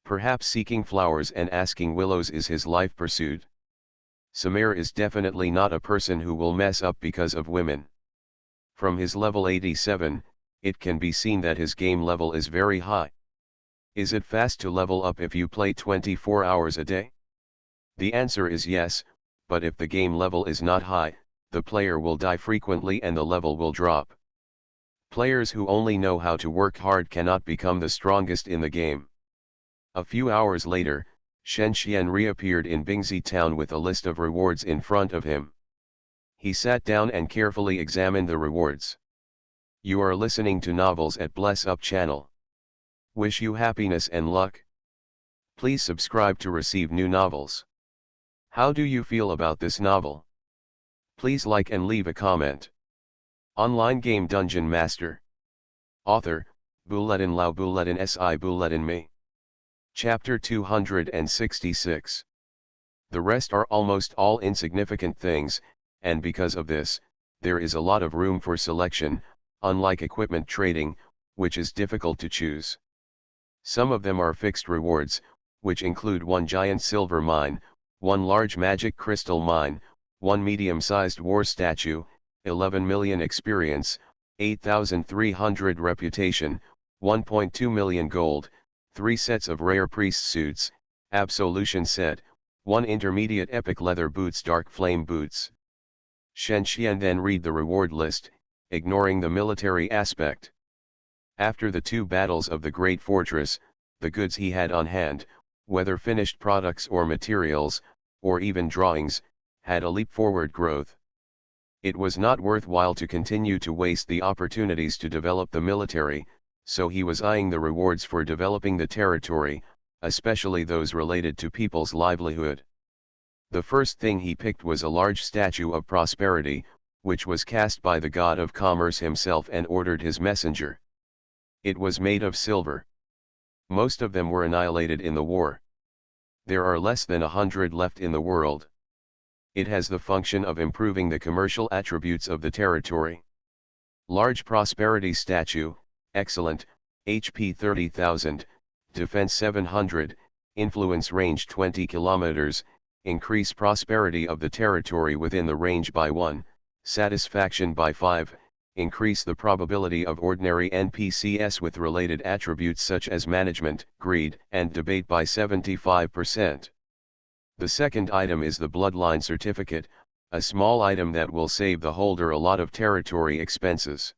Perhaps seeking flowers and asking willows is his life pursuit. Samir is definitely not a person who will mess up because of women. From his level 87, it can be seen that his game level is very high. Is it fast to level up if you play 24 hours a day? The answer is yes, but if the game level is not high, the player will die frequently and the level will drop. Players who only know how to work hard cannot become the strongest in the game. A few hours later, Shen Xian reappeared in Bingzi town with a list of rewards in front of him. He sat down and carefully examined the rewards. You are listening to novels at Bless Up channel. Wish you happiness and luck. Please subscribe to receive new novels. How do you feel about this novel? Please like and leave a comment. Online game Dungeon Master. Author, Buletin Lao Buletin Si Buletin Me. Chapter 266. The rest are almost all insignificant things, and because of this, there is a lot of room for selection, unlike equipment trading, which is difficult to choose. Some of them are fixed rewards, which include one giant silver mine, one large magic crystal mine, one medium-sized war statue, 11 million experience, 8,300 reputation, 1.2 million gold, 3 sets of rare priest suits, absolution set, 1 intermediate epic leather boots dark flame boots. Shen Xian then read the reward list, ignoring the military aspect. After the 2 battles of the Great Fortress, the goods he had on hand, whether finished products or materials, or even drawings, had a leap-forward growth. It was not worthwhile to continue to waste the opportunities to develop the military, so he was eyeing the rewards for developing the territory, especially those related to people's livelihood. The first thing he picked was a large statue of prosperity, which was cast by the god of commerce himself and ordered his messenger. It was made of silver. Most of them were annihilated in the war. There are less than 100 left in the world. It has the function of improving the commercial attributes of the territory. Large prosperity statue, excellent, HP 30,000, defense 700, influence range 20 kilometers, increase prosperity of the territory within the range by 1, satisfaction by 5, increase the probability of ordinary NPCs with related attributes such as management, greed, and debate by 75%. The second item is the Bloodline Certificate, a small item that will save the holder a lot of territory expenses.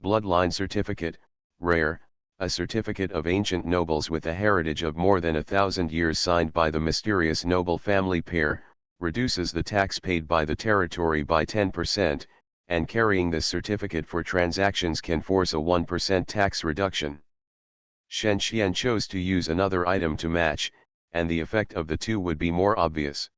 Bloodline Certificate, rare, a certificate of ancient nobles with a heritage of more than 1,000 years signed by the mysterious noble family pair, reduces the tax paid by the territory by 10%, and carrying this certificate for transactions can force a 1% tax reduction. Shen Xian chose to use another item to match, and the effect of the two would be more obvious.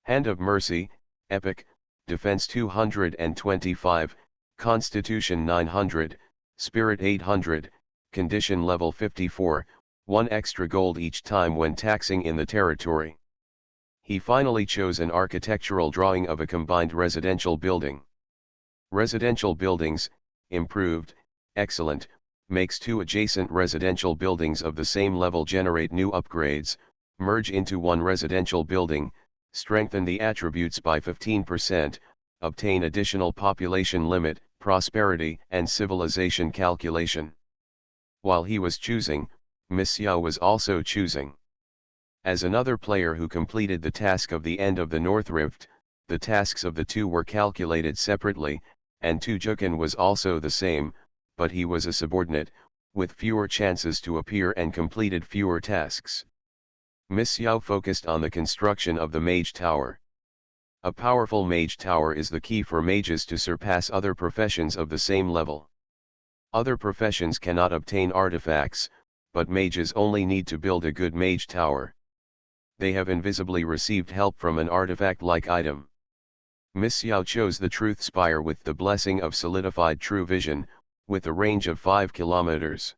Hand of Mercy, Epic, Defense 225, Constitution 900, Spirit 800, Condition Level 54, 1 extra gold each time when taxing in the territory. He finally chose an architectural drawing of a combined residential building. Residential buildings, improved, excellent, makes 2 adjacent residential buildings of the same level generate new upgrades, merge into one residential building, Strengthen the attributes by 15%, obtain additional population limit, prosperity and civilization calculation. While he was choosing, Miss Xiao was also choosing. As another player who completed the task of the end of the North Rift, the tasks of the two were calculated separately, and Tu Jukan was also the same, but he was a subordinate, with fewer chances to appear and completed fewer tasks. Miss Xiao focused on the construction of the Mage Tower. A powerful Mage Tower is the key for mages to surpass other professions of the same level. Other professions cannot obtain artifacts, but mages only need to build a good Mage Tower. They have invisibly received help from an artifact-like item. Miss Xiao chose the Truth Spire with the blessing of solidified true vision, with a range of 5 kilometers.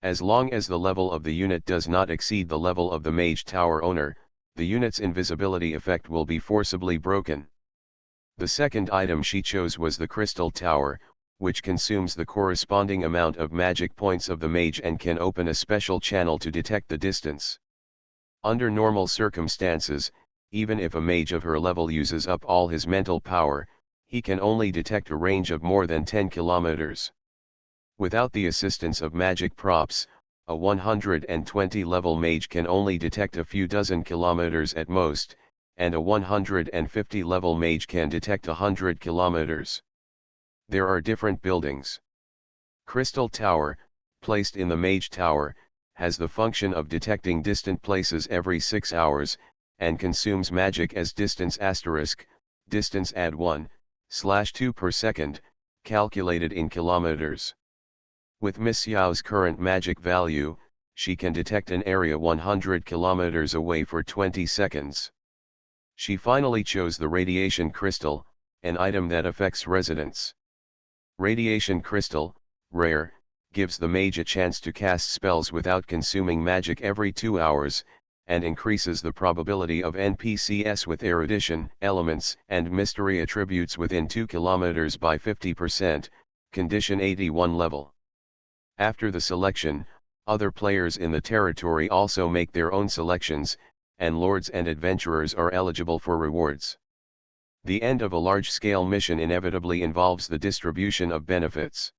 As long as the level of the unit does not exceed the level of the Mage Tower owner, the unit's invisibility effect will be forcibly broken. The second item she chose was the Crystal Tower, which consumes the corresponding amount of magic points of the mage and can open a special channel to detect the distance. Under normal circumstances, even if a mage of her level uses up all his mental power, he can only detect a range of more than 10 kilometers. Without the assistance of magic props, a 120 level mage can only detect a few dozen kilometers at most, and a 150 level mage can detect 100 kilometers. There are different buildings. Crystal Tower, placed in the Mage Tower, has the function of detecting distant places every 6 hours, and consumes magic as distance *, distance add 1/2 per second, calculated in kilometers. With Miss Xiao's current magic value, she can detect an area 100 kilometers away for 20 seconds. She finally chose the Radiation Crystal, an item that affects residents. Radiation Crystal, rare, gives the mage a chance to cast spells without consuming magic every 2 hours, and increases the probability of NPCs with erudition, elements, and mystery attributes within 2 kilometers by 50%, condition 81 level. After the selection, other players in the territory also make their own selections, and lords and adventurers are eligible for rewards. The end of a large-scale mission inevitably involves the distribution of benefits.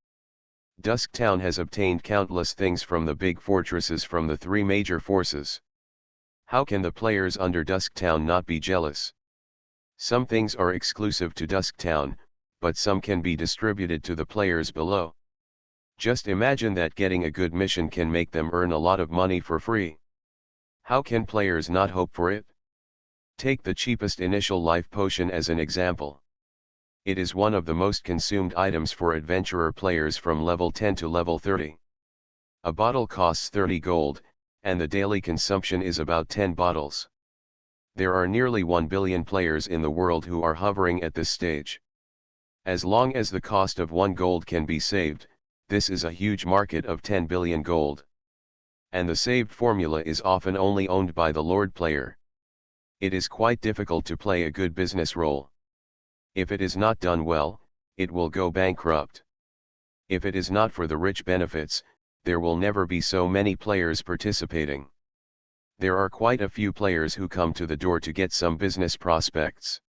Dusk Town has obtained countless things from the big fortresses from the 3 major forces. How can the players under Dusk Town not be jealous? Some things are exclusive to Dusk Town, but some can be distributed to the players below. Just imagine that getting a good mission can make them earn a lot of money for free. How can players not hope for it? Take the cheapest initial life potion as an example. It is one of the most consumed items for adventurer players from level 10 to level 30. A bottle costs 30 gold, and the daily consumption is about 10 bottles. There are nearly 1 billion players in the world who are hovering at this stage. As long as the cost of 1 gold can be saved, this is a huge market of 10 billion gold. And the saved formula is often only owned by the Lord player. It is quite difficult to play a good business role. If it is not done well, it will go bankrupt. If it is not for the rich benefits, there will never be so many players participating. There are quite a few players who come to the door to get some business prospects.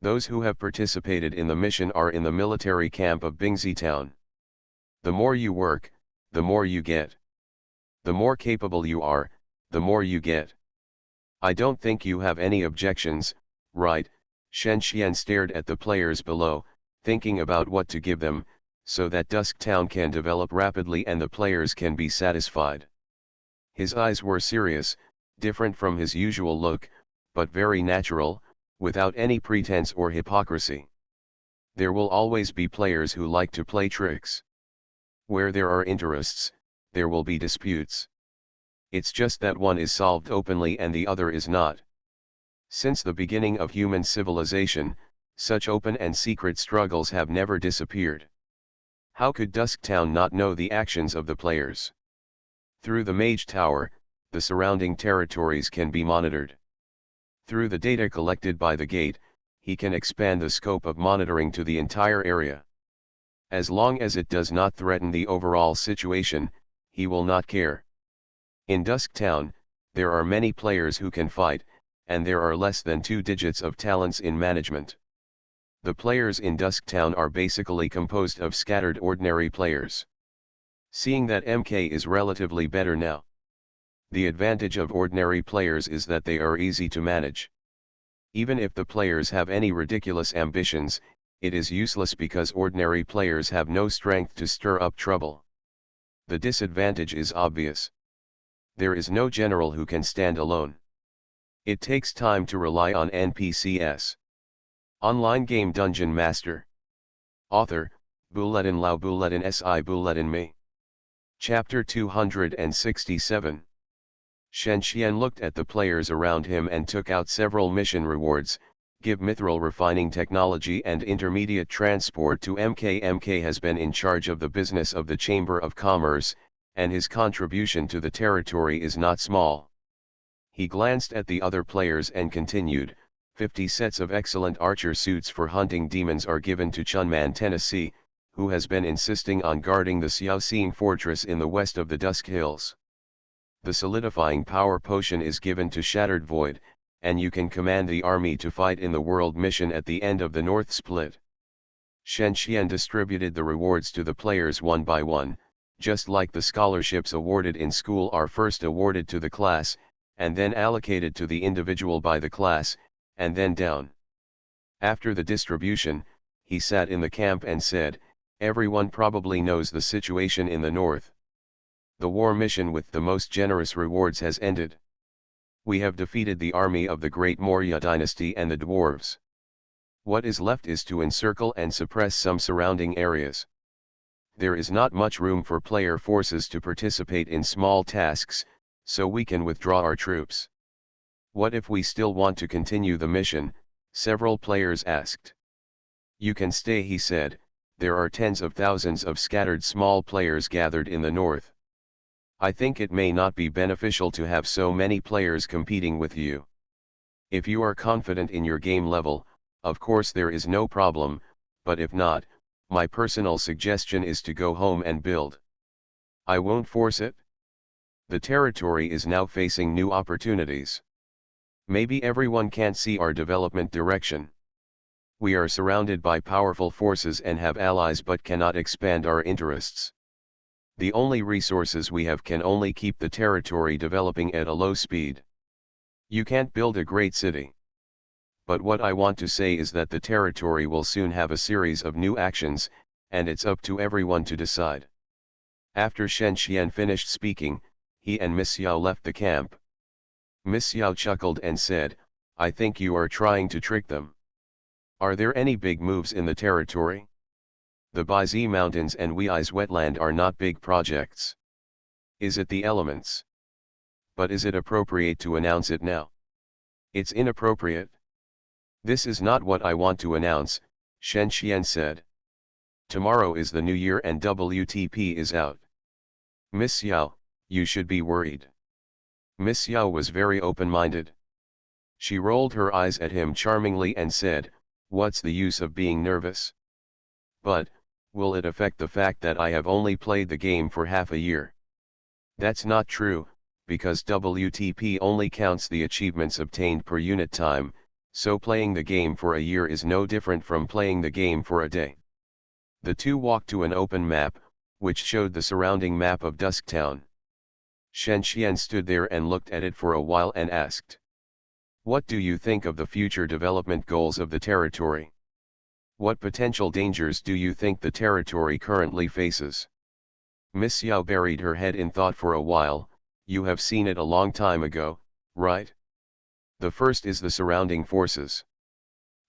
Those who have participated in the mission are in the military camp of Bingzi Town. The more you work, the more you get. The more capable you are, the more you get. I don't think you have any objections, right? Shen Xian stared at the players below, thinking about what to give them, so that Dusk Town can develop rapidly and the players can be satisfied. His eyes were serious, different from his usual look, but very natural, without any pretense or hypocrisy. There will always be players who like to play tricks. Where there are interests, there will be disputes. It's just that one is solved openly and the other is not. Since the beginning of human civilization, such open and secret struggles have never disappeared. How could Dusk Town not know the actions of the players? Through the Mage Tower, the surrounding territories can be monitored. Through the data collected by the gate, he can expand the scope of monitoring to the entire area. As long as it does not threaten the overall situation, he will not care. In Dusk Town, there are many players who can fight, and there are less than 2 digits of talents in management. The players in Dusktown are basically composed of scattered ordinary players. Seeing that MK is relatively better now. The advantage of ordinary players is that they are easy to manage. Even if the players have any ridiculous ambitions, it is useless because ordinary players have no strength to stir up trouble. The disadvantage is obvious. There is no general who can stand alone. It takes time to rely on NPCs. Online game Dungeon Master. Author, Bulletin Lau Bulletin Si Bulletin Me. Chapter 267. Shen Xian looked at the players around him and took out several mission rewards. Give mithril refining technology and intermediate transport to MK. MK has been in charge of the business of the Chamber of Commerce, and his contribution to the territory is not small. He glanced at the other players and continued, 50 sets of excellent archer suits for hunting demons are given to Chunman Tennessee, who has been insisting on guarding the Xiaoxing fortress in the west of the Dusk Hills. The solidifying power potion is given to Shattered Void, and you can command the army to fight in the world mission at the end of the North Split. Shen Xian distributed the rewards to the players one by one, just like the scholarships awarded in school are first awarded to the class, and then allocated to the individual by the class, and then down. After the distribution, he sat in the camp and said, everyone probably knows the situation in the north. The war mission with the most generous rewards has ended. We have defeated the army of the Great Maurya dynasty and the dwarves. What is left is to encircle and suppress some surrounding areas. There is not much room for player forces to participate in small tasks, so we can withdraw our troops. What if we still want to continue the mission? Several players asked. You can stay, he said. There are tens of thousands of scattered small players gathered in the north. I think it may not be beneficial to have so many players competing with you. If you are confident in your game level, of course there is no problem, but if not, my personal suggestion is to go home and build. I won't force it. The territory is now facing new opportunities. Maybe everyone can't see our development direction. We are surrounded by powerful forces and have allies but cannot expand our interests. The only resources we have can only keep the territory developing at a low speed. You can't build a great city. But what I want to say is that the territory will soon have a series of new actions, and it's up to everyone to decide. After Shen Xian finished speaking, he and Miss Xiao left the camp. Miss Xiao chuckled and said, I think you are trying to trick them. Are there any big moves in the territory? The Baizi Mountains and Wei's wetland are not big projects. Is it the elements? But is it appropriate to announce it now? It's inappropriate. This is not what I want to announce, Shen Xian said. Tomorrow is the new year and WTP is out. Miss Xiao, you should be worried. Miss Xiao was very open-minded. She rolled her eyes at him charmingly and said, what's the use of being nervous? But, will it affect the fact that I have only played the game for half a year? That's not true, because WTP only counts the achievements obtained per unit time, so playing the game for a year is no different from playing the game for a day. The two walked to an open map, which showed the surrounding map of Dusktown. Shen Xian stood there and looked at it for a while and asked, what do you think of the future development goals of the territory? What potential dangers do you think the territory currently faces? Miss Xiao buried her head in thought for a while. You have seen it a long time ago, right? The first is the surrounding forces.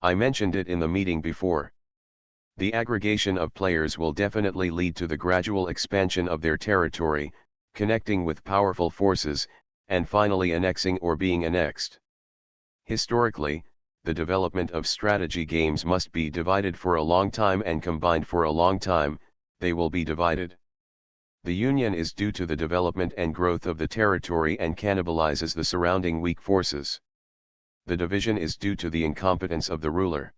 I mentioned it in the meeting before. The aggregation of players will definitely lead to the gradual expansion of their territory, connecting with powerful forces, and finally annexing or being annexed. Historically, the development of strategy games must be divided for a long time and combined for a long time. They will be divided. The union is due to the development and growth of the territory and cannibalizes the surrounding weak forces. The division is due to the incompetence of the ruler.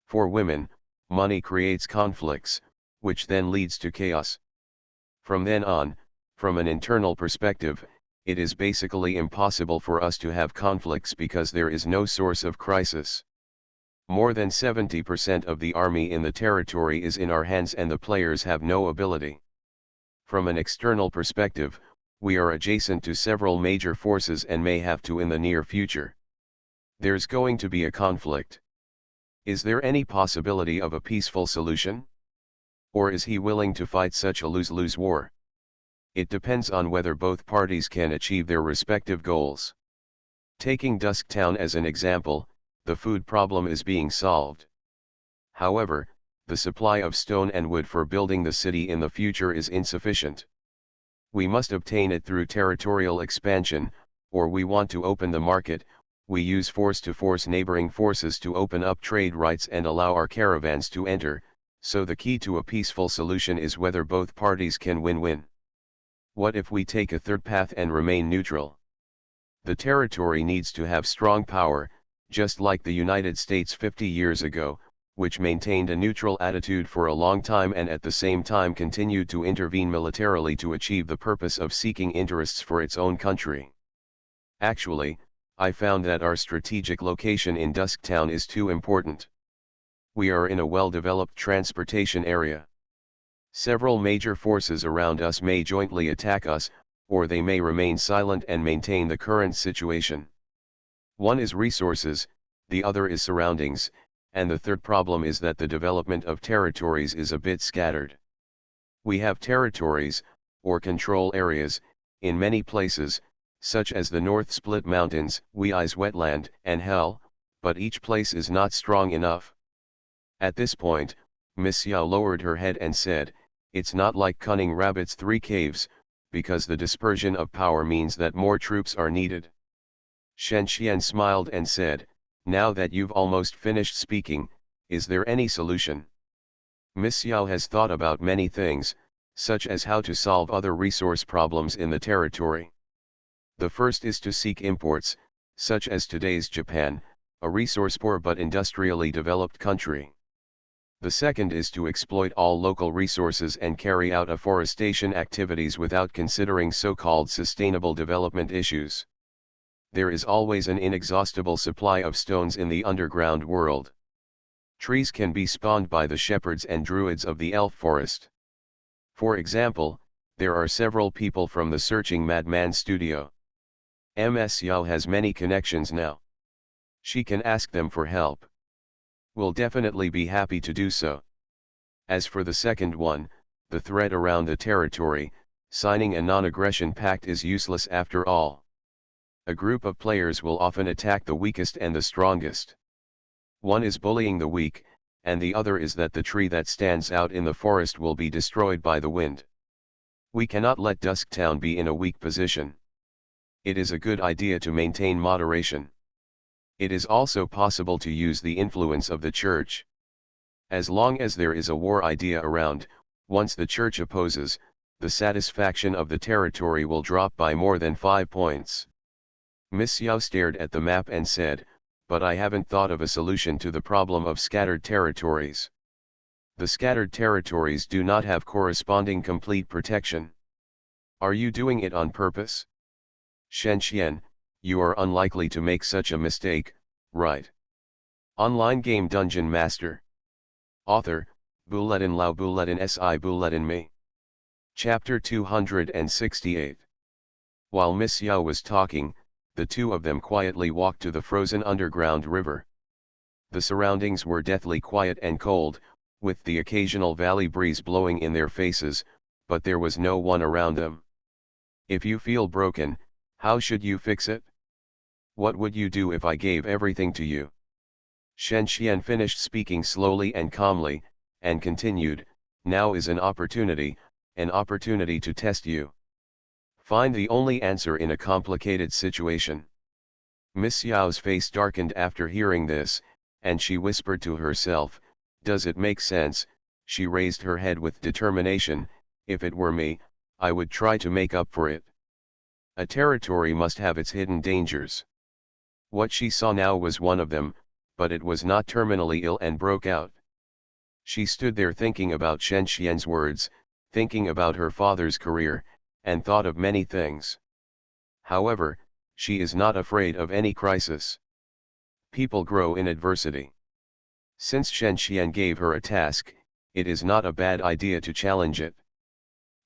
For women, money creates conflicts, which then leads to chaos. From then on, from an internal perspective, it is basically impossible for us to have conflicts because there is no source of crisis. More than 70% of the army in the territory is in our hands and the players have no ability. From an external perspective, we are adjacent to several major forces and may have to in the near future. There's going to be a conflict. Is there any possibility of a peaceful solution? Or is he willing to fight such a lose-lose war? It depends on whether both parties can achieve their respective goals. Taking Dusktown as an example, the food problem is being solved. However, the supply of stone and wood for building the city in the future is insufficient. We must obtain it through territorial expansion, or we want to open the market, we use force to force neighboring forces to open up trade rights and allow our caravans to enter, so the key to a peaceful solution is whether both parties can win-win. What if we take a third path and remain neutral? The territory needs to have strong power, just like the United States 50 years ago, which maintained a neutral attitude for a long time and at the same time continued to intervene militarily to achieve the purpose of seeking interests for its own country. Actually, I found that our strategic location in Dusktown is too important. We are in a well-developed transportation area. Several major forces around us may jointly attack us, or they may remain silent and maintain the current situation. One is resources, the other is surroundings, and the third problem is that the development of territories is a bit scattered. We have territories, or control areas, in many places, such as the North Split Mountains, Wei's Wetland, and Hell, but each place is not strong enough. At this point, Miss Yao lowered her head and said, "It's not like cunning rabbits 3 caves, because the dispersion of power means that more troops are needed." Shen Xian smiled and said, "Now that you've almost finished speaking, is there any solution?" Miss Yao has thought about many things, such as how to solve other resource problems in the territory. The first is to seek imports, such as today's Japan, a resource-poor but industrially developed country. The second is to exploit all local resources and carry out afforestation activities without considering so-called sustainable development issues. There is always an inexhaustible supply of stones in the underground world. Trees can be spawned by the shepherds and druids of the elf forest. For example, there are several people from the Searching Madman studio. Ms. Yao has many connections now. She can ask them for help. We'll definitely be happy to do so. As for the second one, the threat around the territory, signing a non-aggression pact is useless after all. A group of players will often attack the weakest and the strongest. One is bullying the weak, and the other is that the tree that stands out in the forest will be destroyed by the wind. We cannot let Dusktown be in a weak position. It is a good idea to maintain moderation. It is also possible to use the influence of the church. As long as there is a war idea around, once the church opposes, the satisfaction of the territory will drop by more than 5 points. Miss Yao stared at the map and said, "But I haven't thought of a solution to the problem of scattered territories. The scattered territories do not have corresponding complete protection. Are you doing it on purpose?" "Shen Xian, you are unlikely to make such a mistake, right?" Online game Dungeon Master. Author, Bulletin Lao Bulletin Si Bulletin Me. Chapter 268. While Miss Yao was talking, the two of them quietly walked to the frozen underground river. The surroundings were deathly quiet and cold, with the occasional valley breeze blowing in their faces, but there was no one around them. "If you feel broken, how should you fix it? What would you do if I gave everything to you?" Shen Xian finished speaking slowly and calmly, and continued, "Now is an opportunity to test you. Find the only answer in a complicated situation." Miss Yao's face darkened after hearing this, and she whispered to herself, "Does it make sense?" She raised her head with determination. "If it were me, I would try to make up for it. A territory must have its hidden dangers." What she saw now was one of them, but it was not terminally ill and broke out. She stood there thinking about Shen Xian's words, thinking about her father's career, and thought of many things. However, she is not afraid of any crisis. People grow in adversity. Since Shen Xian gave her a task, it is not a bad idea to challenge it.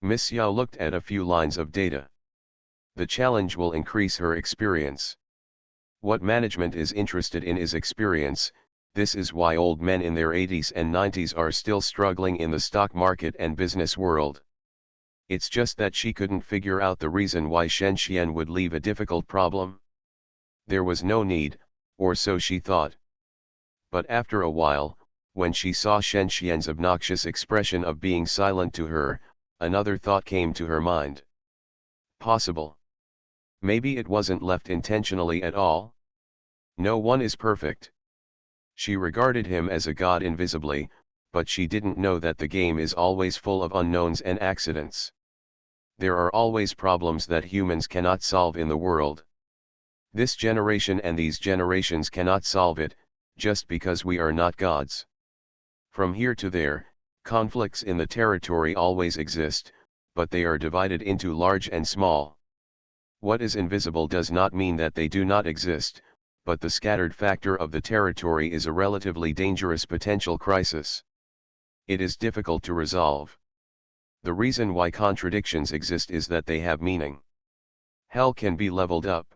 Miss Yao looked at a few lines of data. The challenge will increase her experience. What management is interested in is experience. This is why old men in their 80s and 90s are still struggling in the stock market and business world. It's just that she couldn't figure out the reason why Shen Xian would leave a difficult problem. There was no need, or so she thought. But after a while, when she saw Shen Xian's obnoxious expression of being silent to her, another thought came to her mind. Possible. Maybe it wasn't left intentionally at all. No one is perfect. She regarded him as a god invisibly, but she didn't know that the game is always full of unknowns and accidents. There are always problems that humans cannot solve in the world. This generation and these generations cannot solve it, just because we are not gods. From here to there, conflicts in the territory always exist, but they are divided into large and small. What is invisible does not mean that they do not exist, but the scattered factor of the territory is a relatively dangerous potential crisis. It is difficult to resolve. The reason why contradictions exist is that they have meaning. Hell can be leveled up.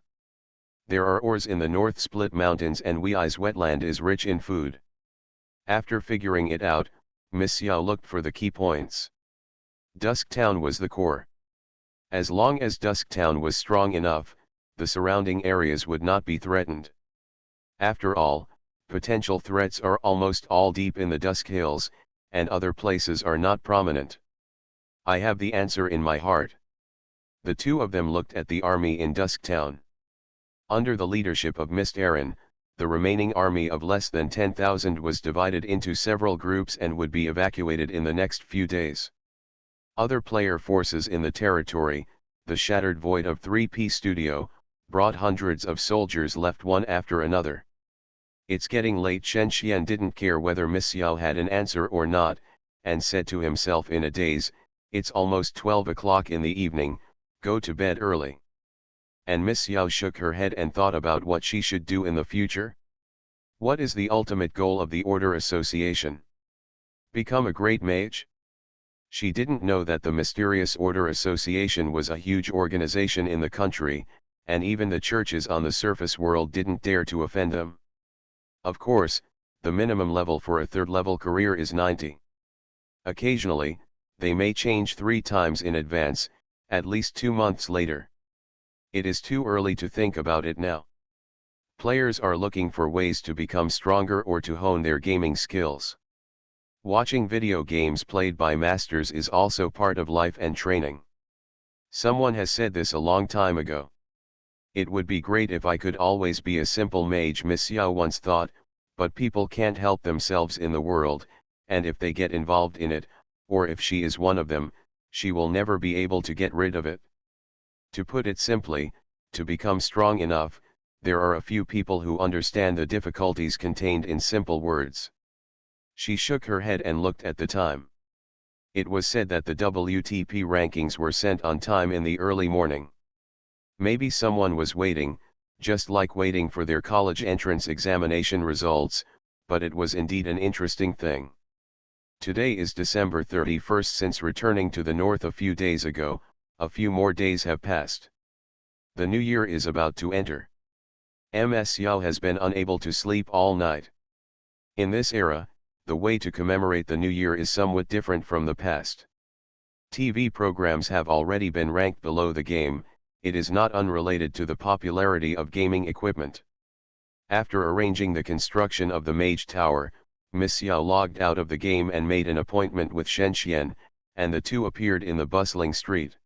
There are ores in the North Split Mountains and Wei's wetland is rich in food. After figuring it out, Miss Yao looked for the key points. Dusk Town was the core. As long as Dusk Town was strong enough, the surrounding areas would not be threatened. After all, potential threats are almost all deep in the Dusk Hills, and other places are not prominent. I have the answer in my heart. The two of them looked at the army in Dusk Town. Under the leadership of Mist Aaron, the remaining army of less than 10,000 was divided into several groups and would be evacuated in the next few days. Other player forces in the territory, the shattered void of 3P Studio, brought hundreds of soldiers left one after another. It's getting late. Shen Xian didn't care whether Miss Yao had an answer or not, and said to himself in a daze, "It's almost 12 o'clock in the evening, go to bed early." And Miss Yao shook her head and thought about what she should do in the future. What is the ultimate goal of the Order Association? Become a great mage? She didn't know that the mysterious Order Association was a huge organization in the country, and even the churches on the surface world didn't dare to offend them. Of course, the minimum level for a third-level career is 90. Occasionally, they may change 3 times in advance, at least 2 months later. It is too early to think about it now. Players are looking for ways to become stronger or to hone their gaming skills. Watching video games played by masters is also part of life and training. Someone has said this a long time ago. It would be great if I could always be a simple mage, Miss Yao once thought, but people can't help themselves in the world, and if they get involved in it, or if she is one of them, she will never be able to get rid of it. To put it simply, to become strong enough, there are a few people who understand the difficulties contained in simple words. She shook her head and looked at the time. It was said that the WTP rankings were sent on time in the early morning. Maybe someone was waiting, just like waiting for their college entrance examination results, but it was indeed an interesting thing. Today is December 31st. Since returning to the north a few days ago, a few more days have passed. The new year is about to enter. Ms. Yao has been unable to sleep all night. In this era, the way to commemorate the new year is somewhat different from the past. TV programs have already been ranked below the game. It is not unrelated to the popularity of gaming equipment. After arranging the construction of the Mage Tower, Miss Yao logged out of the game and made an appointment with Shen Xian, and the two appeared in the bustling street.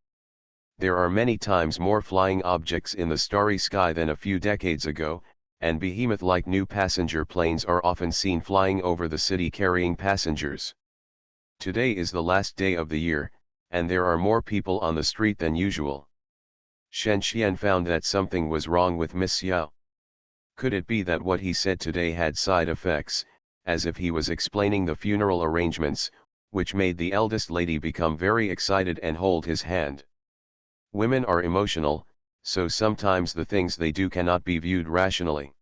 There are many times more flying objects in the starry sky than a few decades ago, and behemoth-like new passenger planes are often seen flying over the city carrying passengers. Today is the last day of the year, and there are more people on the street than usual. Shen Xian found that something was wrong with Miss Yao. Could it be that what he said today had side effects, as if he was explaining the funeral arrangements, which made the eldest lady become very excited and hold his hand? Women are emotional, so sometimes the things they do cannot be viewed rationally.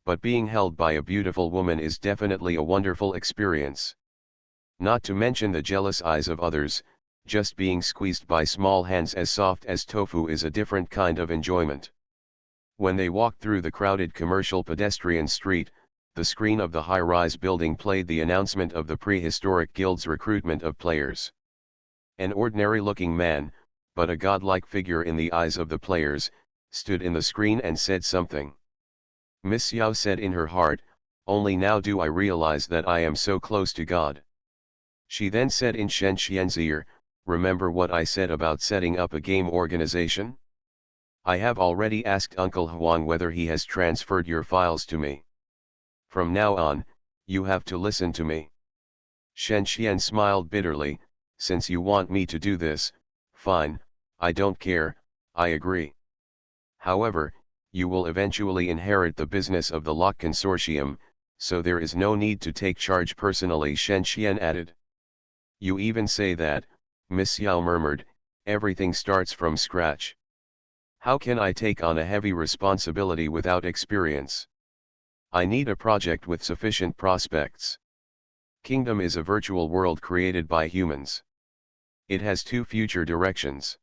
But being held by a beautiful woman is definitely a wonderful experience. Not to mention the jealous eyes of others, just being squeezed by small hands as soft as tofu is a different kind of enjoyment. When they walked through the crowded commercial pedestrian street, the screen of the high-rise building played the announcement of the prehistoric guild's recruitment of players. An ordinary-looking man, but a godlike figure in the eyes of the players, stood in the screen and said something. Miss Yao said in her heart, "Only now do I realize that I am so close to God." She then said in Shen Xian's ear, "Remember what I said about setting up a game organization? I have already asked Uncle Huang whether he has transferred your files to me. From now on, you have to listen to me." Shen Xian smiled bitterly, "Since you want me to do this, fine, I don't care, I agree. However, you will eventually inherit the business of the Lock Consortium, so there is no need to take charge personally," Shen Xian added. "You even say that," Miss Yao murmured, "everything starts from scratch. How can I take on a heavy responsibility without experience? I need a project with sufficient prospects. Kingdom is a virtual world created by humans. It has two future directions.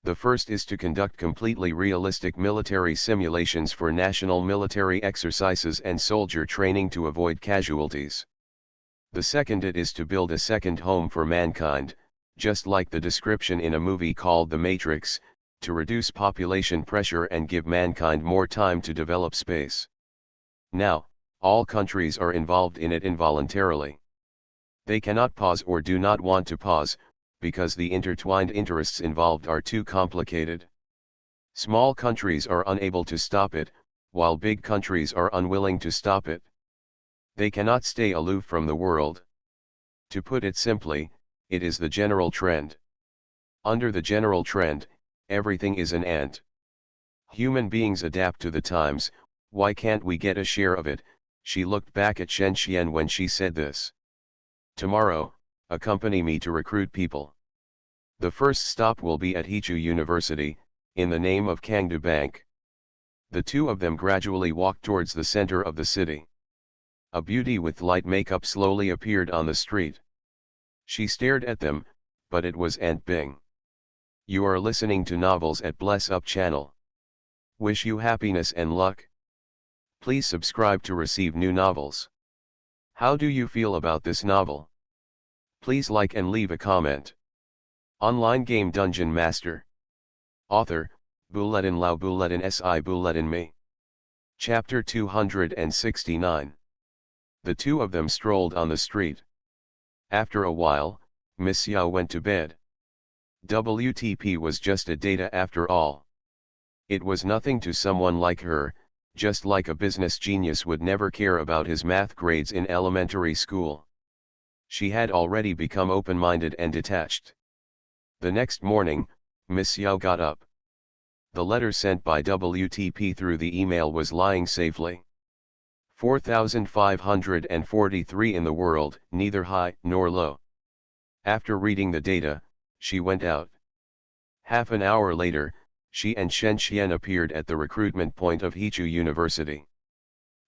The first is to conduct completely realistic military simulations for national military exercises and soldier training to avoid casualties. The second it is to build a second home for mankind, just like the description in a movie called The Matrix, to reduce population pressure and give mankind more time to develop space. Now, all countries are involved in it involuntarily. They cannot pause or do not want to pause, because the intertwined interests involved are too complicated. Small countries are unable to stop it, while big countries are unwilling to stop it. They cannot stay aloof from the world. To put it simply, it is the general trend. Under the general trend, everything is an ant. Human beings adapt to the times, why can't we get a share of it? She looked back at Shen Xian when she said this. "Tomorrow, accompany me to recruit people. The first stop will be at Hichu University, in the name of Kangdu Bank." The two of them gradually walked towards the center of the city. A beauty with light makeup slowly appeared on the street. She stared at them, but it was Aunt Bing. "You are listening to Novels at Bless Up channel. Wish you happiness and luck. Please subscribe to receive new novels. How do you feel about this novel? Please like and leave a comment." Online game Dungeon Master. Author, Buletin Lao Buletin Si Buletin Me. Chapter 269. The two of them strolled on the street. After a while, Miss Yao went to bed. WTP was just a data after all. It was nothing to someone like her, just like a business genius would never care about his math grades in elementary school. She had already become open-minded and detached. The next morning, Miss Yao got up. The letter sent by WTP through the email was lying safely. 4,543 in the world, neither high nor low. After reading the data, she went out. Half an hour later, she and Shen Xian appeared at the recruitment point of Hichu University.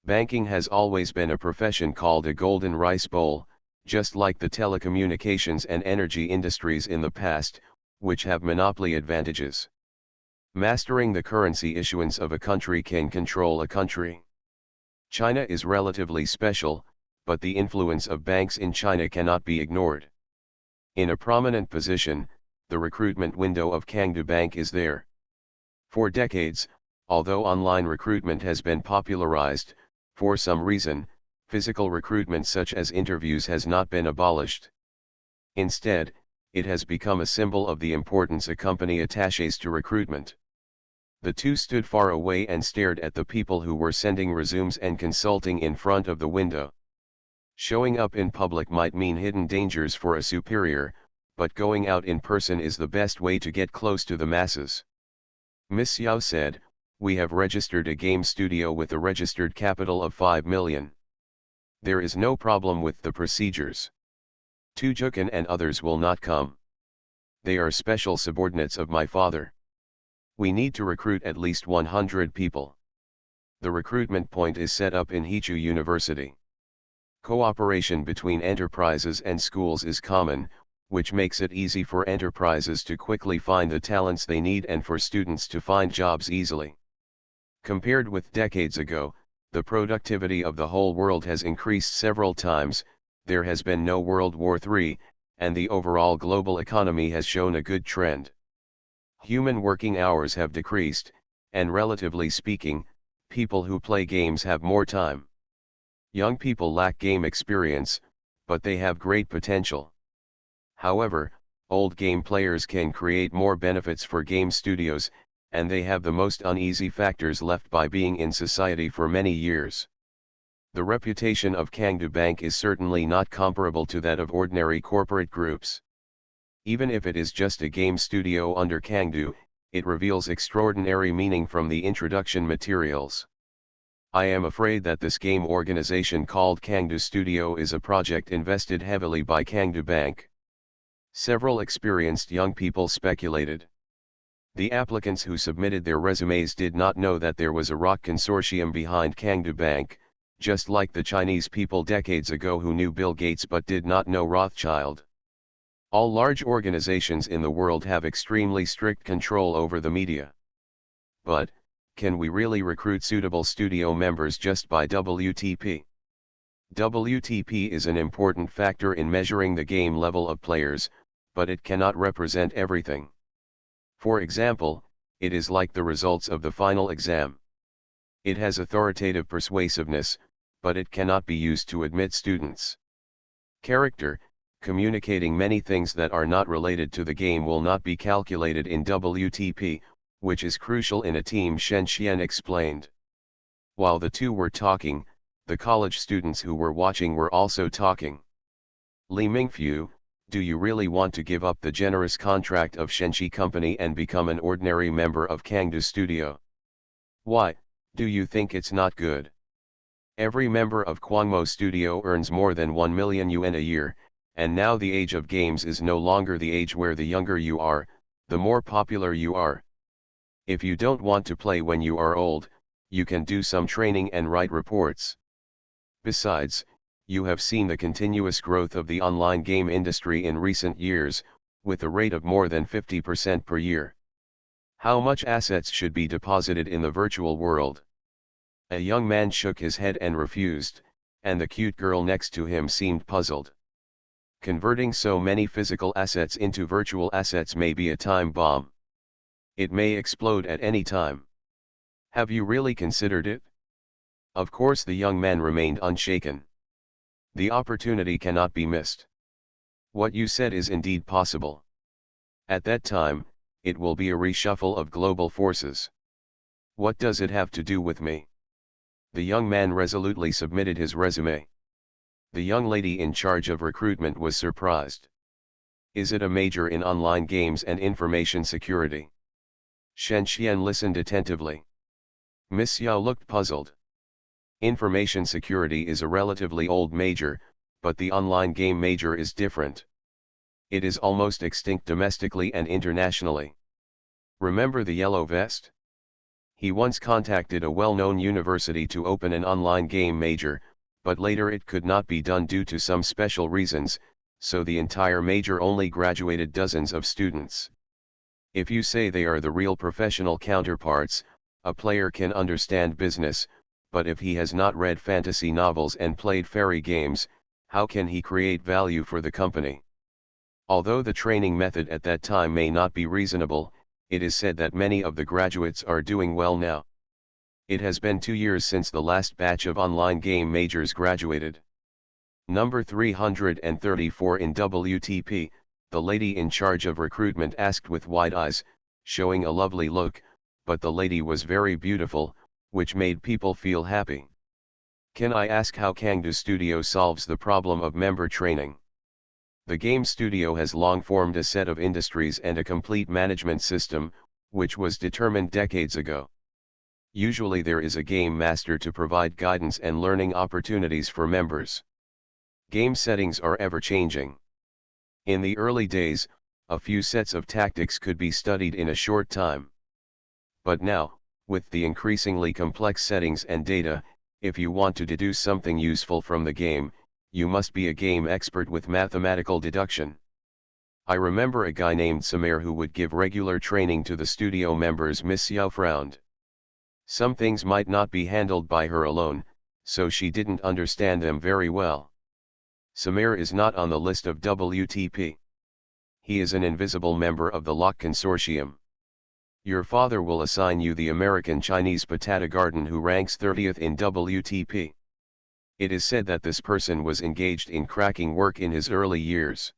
Banking has always been a profession called a golden rice bowl, just like the telecommunications and energy industries in the past, which have monopoly advantages. Mastering the currency issuance of a country can control a country. China is relatively special, but the influence of banks in China cannot be ignored. In a prominent position, the recruitment window of Kangdu Bank is there. For decades, although online recruitment has been popularized, for some reason, physical recruitment such as interviews has not been abolished. Instead, it has become a symbol of the importance a company attaches to recruitment. The two stood far away and stared at the people who were sending resumes and consulting in front of the window. Showing up in public might mean hidden dangers for a superior, but going out in person is the best way to get close to the masses. Miss Yao said, "We have registered a game studio with a registered capital of 5 million. There is no problem with the procedures. Tujukan and others will not come. They are special subordinates of my father. We need to recruit at least 100 people. The recruitment point is set up in Hichu University. Cooperation between enterprises and schools is common, which makes it easy for enterprises to quickly find the talents they need and for students to find jobs easily. Compared with decades ago, the productivity of the whole world has increased several times, there has been no World War III, and the overall global economy has shown a good trend. Human working hours have decreased, and relatively speaking, people who play games have more time. Young people lack game experience, but they have great potential. However, old game players can create more benefits for game studios, and they have the most uneasy factors left by being in society for many years. The reputation of Kangdu Bank is certainly not comparable to that of ordinary corporate groups. Even if it is just a game studio under Kangdu, it reveals extraordinary meaning from the introduction materials. I am afraid that this game organization called Kangdu Studio is a project invested heavily by Kangdu Bank. Several experienced young people speculated. The applicants who submitted their resumes did not know that there was a rock consortium behind Kangdu Bank, just like the Chinese people decades ago who knew Bill Gates but did not know Rothschild. All large organizations in the world have extremely strict control over the media. But, can we really recruit suitable studio members just by WTP? WTP is an important factor in measuring the game level of players, but it cannot represent everything. For example, it is like the results of the final exam. It has authoritative persuasiveness, but it cannot be used to admit students. Character, communicating many things that are not related to the game, will not be calculated in WTP, which is crucial in a team, Shen Xian explained. While the two were talking, the college students who were watching were also talking. Li Mingfu, do you really want to give up the generous contract of Shenxi Company and become an ordinary member of Kangdu Studio? Why, do you think it's not good? Every member of Kwangmo Studio earns more than 1 million yuan a year, and now the age of games is no longer the age where the younger you are, the more popular you are. If you don't want to play when you are old, you can do some training and write reports. Besides, you have seen the continuous growth of the online game industry in recent years, with a rate of more than 50% per year. How much assets should be deposited in the virtual world? A young man shook his head and refused, and the cute girl next to him seemed puzzled. Converting so many physical assets into virtual assets may be a time bomb. It may explode at any time. Have you really considered it? Of course, the young man remained unshaken. The opportunity cannot be missed. What you said is indeed possible. At that time, it will be a reshuffle of global forces. What does it have to do with me? The young man resolutely submitted his resume. The young lady in charge of recruitment was surprised. Is it a major in online games and information security? Shen Xian listened attentively. Miss Xiao looked puzzled. Information security is a relatively old major, but the online game major is different. It is almost extinct domestically and internationally. Remember the yellow vest? He once contacted a well-known university to open an online game major, but later it could not be done due to some special reasons, so the entire major only graduated dozens of students. If you say they are the real professional counterparts, a player can understand business, but if he has not read fantasy novels and played fairy games, how can he create value for the company? Although the training method at that time may not be reasonable, it is said that many of the graduates are doing well now. It has been 2 years since the last batch of online game majors graduated. Number 334 in WTP, the lady in charge of recruitment asked with wide eyes, showing a lovely look, but the lady was very beautiful, which made people feel happy. Can I ask how Kangdu Studio solves the problem of member training? The game studio has long formed a set of industries and a complete management system, which was determined decades ago. Usually there is a game master to provide guidance and learning opportunities for members. Game settings are ever-changing. In the early days, a few sets of tactics could be studied in a short time. But now, with the increasingly complex settings and data, if you want to deduce something useful from the game, you must be a game expert with mathematical deduction. I remember a guy named Samir who would give regular training to the studio members. Miss Xiao frowned. Some things might not be handled by her alone, so she didn't understand them very well. Samir is not on the list of WTP. He is an invisible member of the Lock Consortium. Your father will assign you the American Chinese Patatagarden who ranks 30th in WTP. It is said that this person was engaged in cracking work in his early years.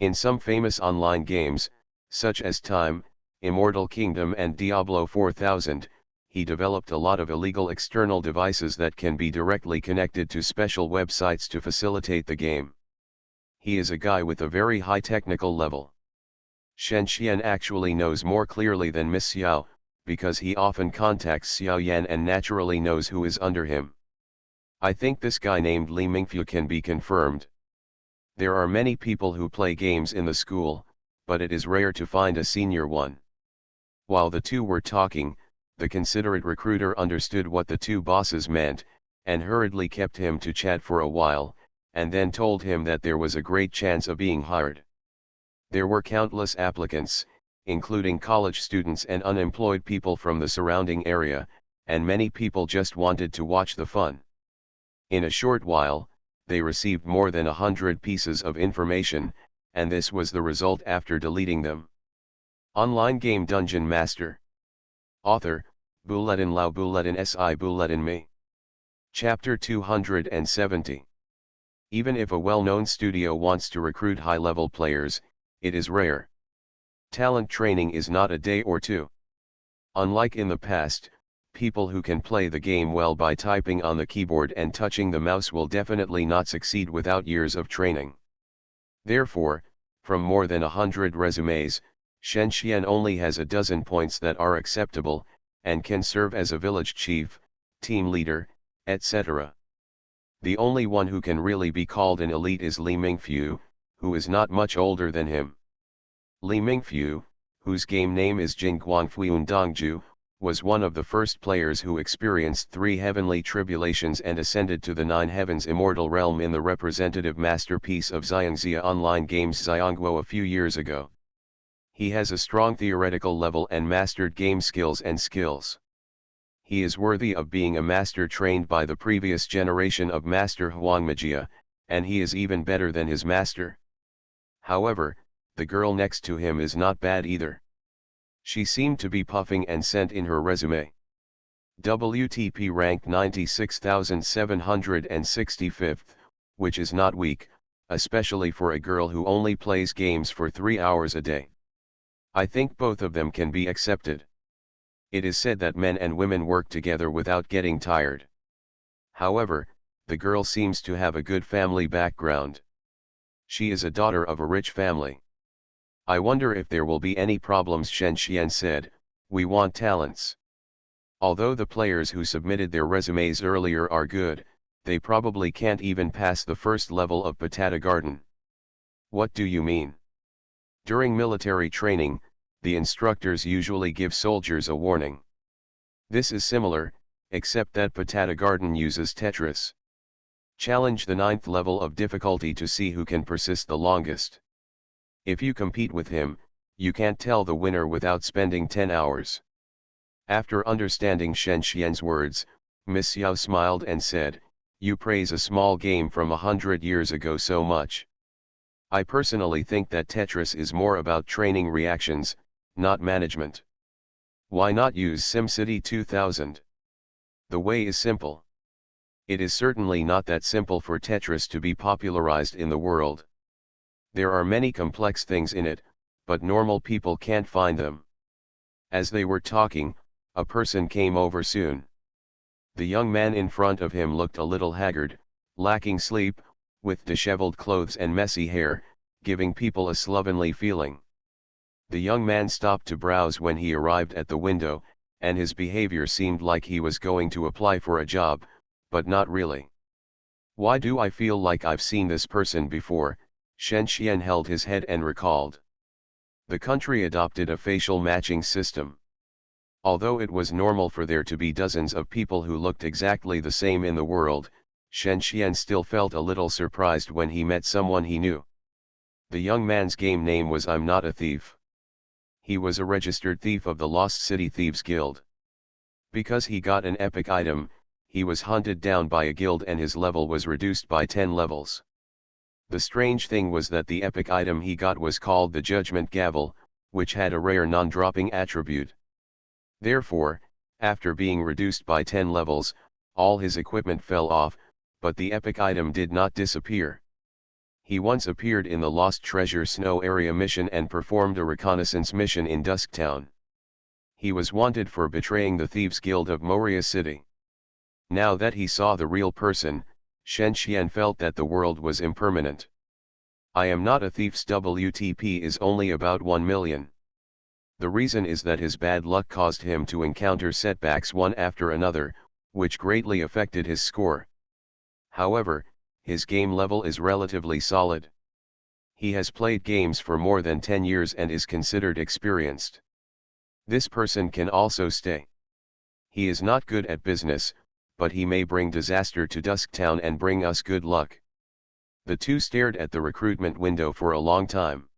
In some famous online games, such as Time, Immortal Kingdom and Diablo 4000, he developed a lot of illegal external devices that can be directly connected to special websites to facilitate the game. He is a guy with a very high technical level. Shen Xian actually knows more clearly than Miss Xiao, because he often contacts Xiao Yan and naturally knows who is under him. I think this guy named Li Mingfu can be confirmed. There are many people who play games in the school, but it is rare to find a senior one. While the two were talking, the considerate recruiter understood what the two bosses meant, and hurriedly kept him to chat for a while, and then told him that there was a great chance of being hired. There were countless applicants, including college students and unemployed people from the surrounding area, and many people just wanted to watch the fun. In a short while, they received more than 100 pieces of information, and this was the result after deleting them. Online game DungeonMaster. Author, Buletin Lao Buletin Si Buletin Me. Chapter 270. Even if a well-known studio wants to recruit high-level players, it is rare. Talent training is not a day or two. Unlike in the past, people who can play the game well by typing on the keyboard and touching the mouse will definitely not succeed without years of training. Therefore, from more than 100 resumes, Shen Xian only has a dozen points that are acceptable, and can serve as a village chief, team leader, etc. The only one who can really be called an elite is Li Mingfu, who is not much older than him. Li Mingfu, whose game name is Jingguangfuan Dongju, was one of the first players who experienced 3 heavenly tribulations and ascended to the 9 heavens immortal realm in the representative masterpiece of Xiangxia online games Xiangguo a few years ago. He has a strong theoretical level and mastered game skills and skills. He is worthy of being a master trained by the previous generation of Master Huangmajia, and he is even better than his master. However, the girl next to him is not bad either. She seemed to be puffing and sent in her resume. WTP ranked 96,765th, which is not weak, especially for a girl who only plays games for 3 hours a day. I think both of them can be accepted. It is said that men and women work together without getting tired. However, the girl seems to have a good family background. She is a daughter of a rich family. I wonder if there will be any problems. Shen Xian said, "We want talents." Although the players who submitted their resumes earlier are good, they probably can't even pass the first level of Patatagarden. What do you mean? During military training, the instructors usually give soldiers a warning. This is similar, except that Patatagarden uses Tetris. Challenge the 9th level of difficulty to see who can persist the longest. If you compete with him, you can't tell the winner without spending 10 hours. After understanding Shen Xian's words, Miss Xiao smiled and said, "You praise a small game from 100 years ago so much. I personally think that Tetris is more about training reactions, not management. Why not use SimCity 2000? The way is simple. It is certainly not that simple for Tetris to be popularized in the world. There are many complex things in it, but normal people can't find them." As they were talking, a person came over soon. The young man in front of him looked a little haggard, lacking sleep, with disheveled clothes and messy hair, giving people a slovenly feeling. The young man stopped to browse when he arrived at the window, and his behavior seemed like he was going to apply for a job, but not really. "Why do I feel like I've seen this person before?" Shen Xian held his head and recalled. The country adopted a facial matching system. Although it was normal for there to be dozens of people who looked exactly the same in the world, Shen Xian still felt a little surprised when he met someone he knew. The young man's game name was I'm Not a Thief. He was a registered thief of the Lost City Thieves Guild. Because he got an epic item, he was hunted down by a guild and his level was reduced by 10 levels. The strange thing was that the epic item he got was called the Judgment Gavel, which had a rare non-dropping attribute. Therefore, after being reduced by 10 levels, all his equipment fell off, but the epic item did not disappear. He once appeared in the Lost Treasure Snow Area mission and performed a reconnaissance mission in Dusktown. He was wanted for betraying the Thieves Guild of Moria City. Now that he saw the real person, Shen Xian felt that the world was impermanent. I Am Not a Thief's WTP is only about 1 million. The reason is that his bad luck caused him to encounter setbacks one after another, which greatly affected his score. However, his game level is relatively solid. He has played games for more than 10 years and is considered experienced. This person can also stay. He is not good at business, but he may bring disaster to Dusktown and bring us good luck. The two stared at the recruitment window for a long time.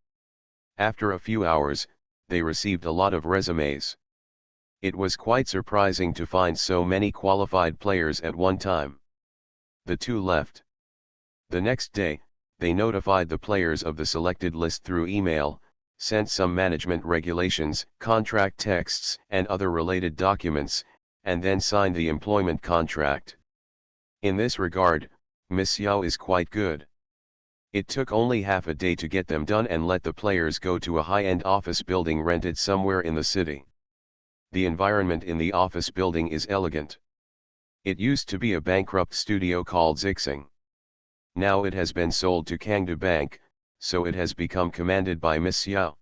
After a few hours, they received a lot of resumes. It was quite surprising to find so many qualified players at one time. The two left. The next day, they notified the players of the selected list through email, sent some management regulations, contract texts, and other related documents, and then signed the employment contract. In this regard, Miss Xiao is quite good. It took only half a day to get them done and let the players go to a high-end office building rented somewhere in the city. The environment in the office building is elegant. It used to be a bankrupt studio called Zixing. Now it has been sold to Kangdu Bank, so it has become commanded by Miss Xiao.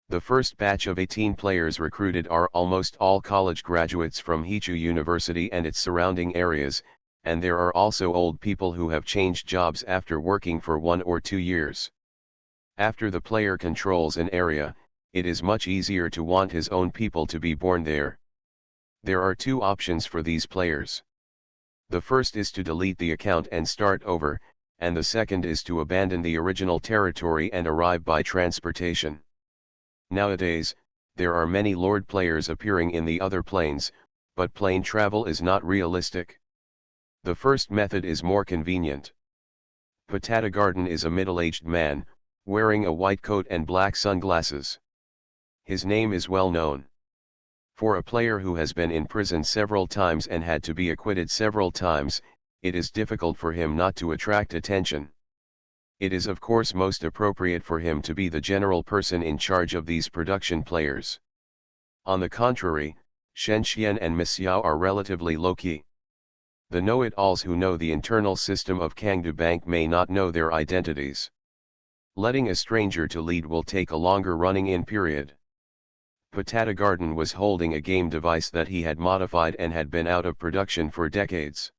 The first batch of 18 players recruited are almost all college graduates from Hichu University and its surrounding areas, and there are also old people who have changed jobs after working for 1 or 2 years. After the player controls an area, it is much easier to want his own people to be born there. There are 2 options for these players. The first is to delete the account and start over, and the second is to abandon the original territory and arrive by transportation. Nowadays, there are many Lord players appearing in the other planes, but plane travel is not realistic. The first method is more convenient. Patatagarden is a middle-aged man, wearing a white coat and black sunglasses. His name is well known. For a player who has been in prison several times and had to be acquitted several times, it is difficult for him not to attract attention. It is of course most appropriate for him to be the general person in charge of these production players. On the contrary, Shen Xian and Miss Xiao are relatively low-key. The know-it-alls who know the internal system of Kangdu Bank may not know their identities. Letting a stranger to lead will take a longer running-in period. Patatagarden was holding a game device that he had modified and had been out of production for decades.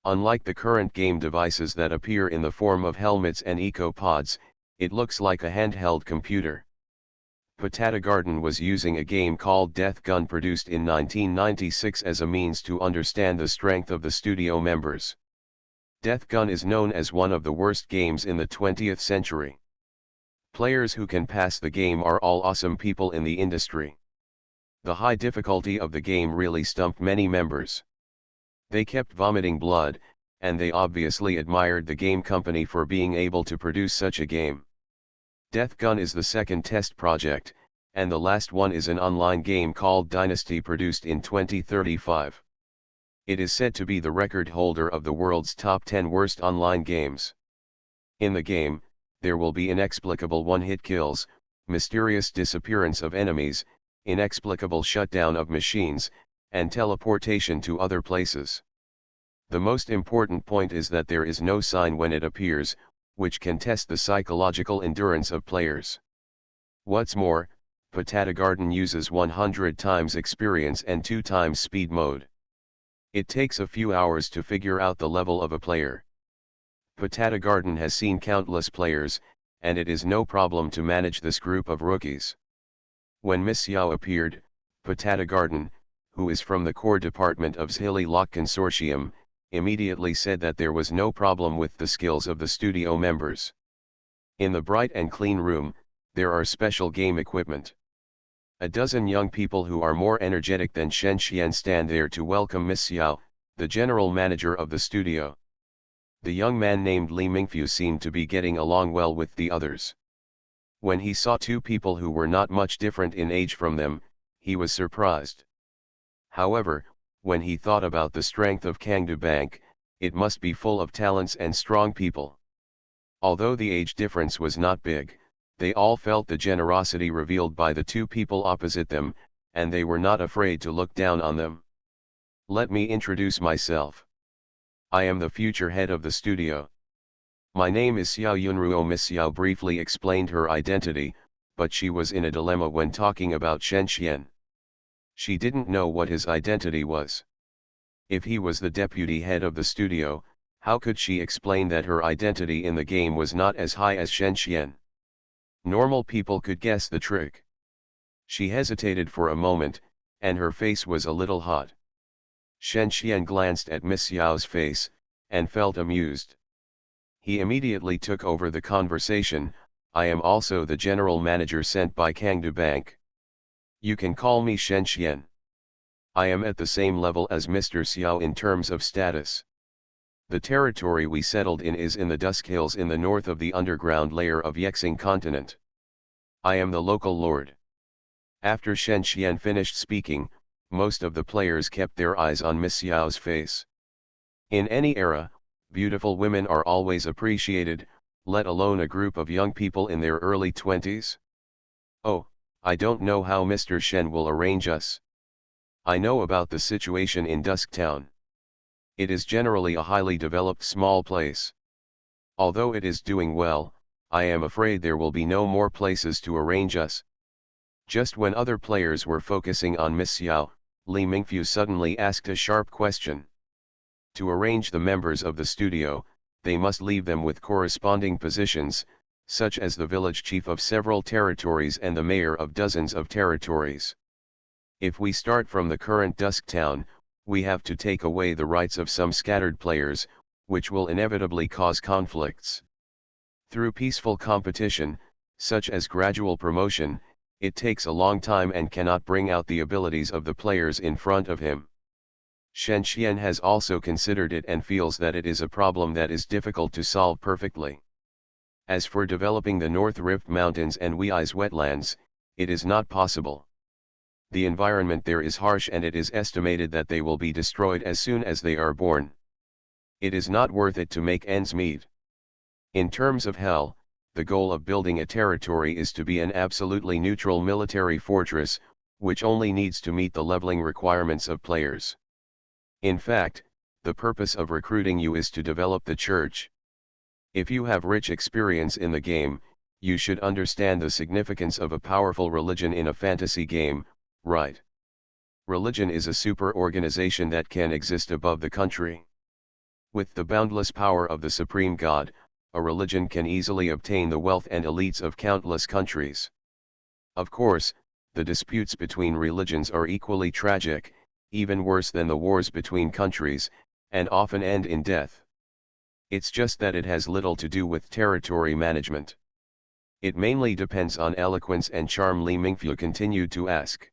Unlike the current game devices that appear in the form of helmets and eco-pods, it looks like a handheld computer. Patatagarden was using a game called Death Gun produced in 1996 as a means to understand the strength of the studio members. Death Gun is known as one of the worst games in the 20th century. Players who can pass the game are all awesome people in the industry. The high difficulty of the game really stumped many members. They kept vomiting blood, and they obviously admired the game company for being able to produce such a game. Death Gun is the second test project, and the last one is an online game called Dynasty produced in 2035. It is said to be the record holder of the world's top 10 worst online games. In the game, there will be inexplicable one-hit kills, mysterious disappearance of enemies, inexplicable shutdown of machines, and teleportation to other places. The most important point is that there is no sign when it appears, which can test the psychological endurance of players. What's more, Patatagarden uses 100 times experience and 2 times speed mode. It takes a few hours to figure out the level of a player. Patatagarden has seen countless players, and it is no problem to manage this group of rookies. When Miss Xiao appeared, MaleProtagonist, who is from the core department of Hilly Lock Consortium, immediately said that there was no problem with the skills of the studio members. In the bright and clean room, there are special game equipment. A dozen young people who are more energetic than Shen Xian stand there to welcome Miss Xiao, the general manager of the studio. The young man named Li Mingfu seemed to be getting along well with the others. When he saw two people who were not much different in age from them, he was surprised. However, when he thought about the strength of Kangdu Bank, it must be full of talents and strong people. Although the age difference was not big, they all felt the generosity revealed by the two people opposite them, and they were not afraid to look down on them. Let me introduce myself. I am the future head of the studio. My name is Xiao Yunruo. Miss Xiao briefly explained her identity, but she was in a dilemma when talking about Shen Xian. She didn't know what his identity was. If he was the deputy head of the studio, how could she explain that her identity in the game was not as high as Shen Xian? Normal people could guess the trick. She hesitated for a moment, and her face was a little hot. Shen Xian glanced at Miss Xiao's face, and felt amused. He immediately took over the conversation. I am also the general manager sent by Kangdu Bank. You can call me Shen Xian. I am at the same level as Mr. Xiao in terms of status. The territory we settled in is in the Dusk Hills in the north of the underground layer of Yexing continent. I am the local lord. After Shen Xian finished speaking, most of the players kept their eyes on Miss Xiao's face. In any era, beautiful women are always appreciated, let alone a group of young people in their early 20s. Oh, I don't know how Mr. Shen will arrange us. I know about the situation in Dusk Town. It is generally a highly developed small place. Although it is doing well, I am afraid there will be no more places to arrange us. Just when other players were focusing on Miss Xiao, Li Mingfu suddenly asked a sharp question. To arrange the members of the studio, they must leave them with corresponding positions, such as the village chief of several territories and the mayor of dozens of territories. If we start from the current Dusk Town, we have to take away the rights of some scattered players, which will inevitably cause conflicts. Through peaceful competition, such as gradual promotion, it takes a long time and cannot bring out the abilities of the players in front of him. Shen Xian has also considered it and feels that it is a problem that is difficult to solve perfectly. As for developing the North Rift Mountains and Wei's wetlands, it is not possible. The environment there is harsh and it is estimated that they will be destroyed as soon as they are born. It is not worth it to make ends meet. In terms of hell, the goal of building a territory is to be an absolutely neutral military fortress, which only needs to meet the leveling requirements of players. In fact, the purpose of recruiting you is to develop the church. If you have rich experience in the game, you should understand the significance of a powerful religion in a fantasy game, right? Religion is a super organization that can exist above the country. With the boundless power of the Supreme God, a religion can easily obtain the wealth and elites of countless countries. Of course, the disputes between religions are equally tragic, even worse than the wars between countries, and often end in death. It's just that it has little to do with territory management. It mainly depends on eloquence and charm. Li Mingfu continued to ask.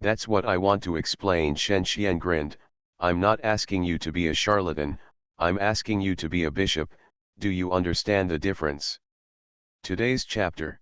That's what I want to explain. Shen Xian grinned. I'm not asking you to be a charlatan, I'm asking you to be a bishop. Do you understand the difference? Today's chapter.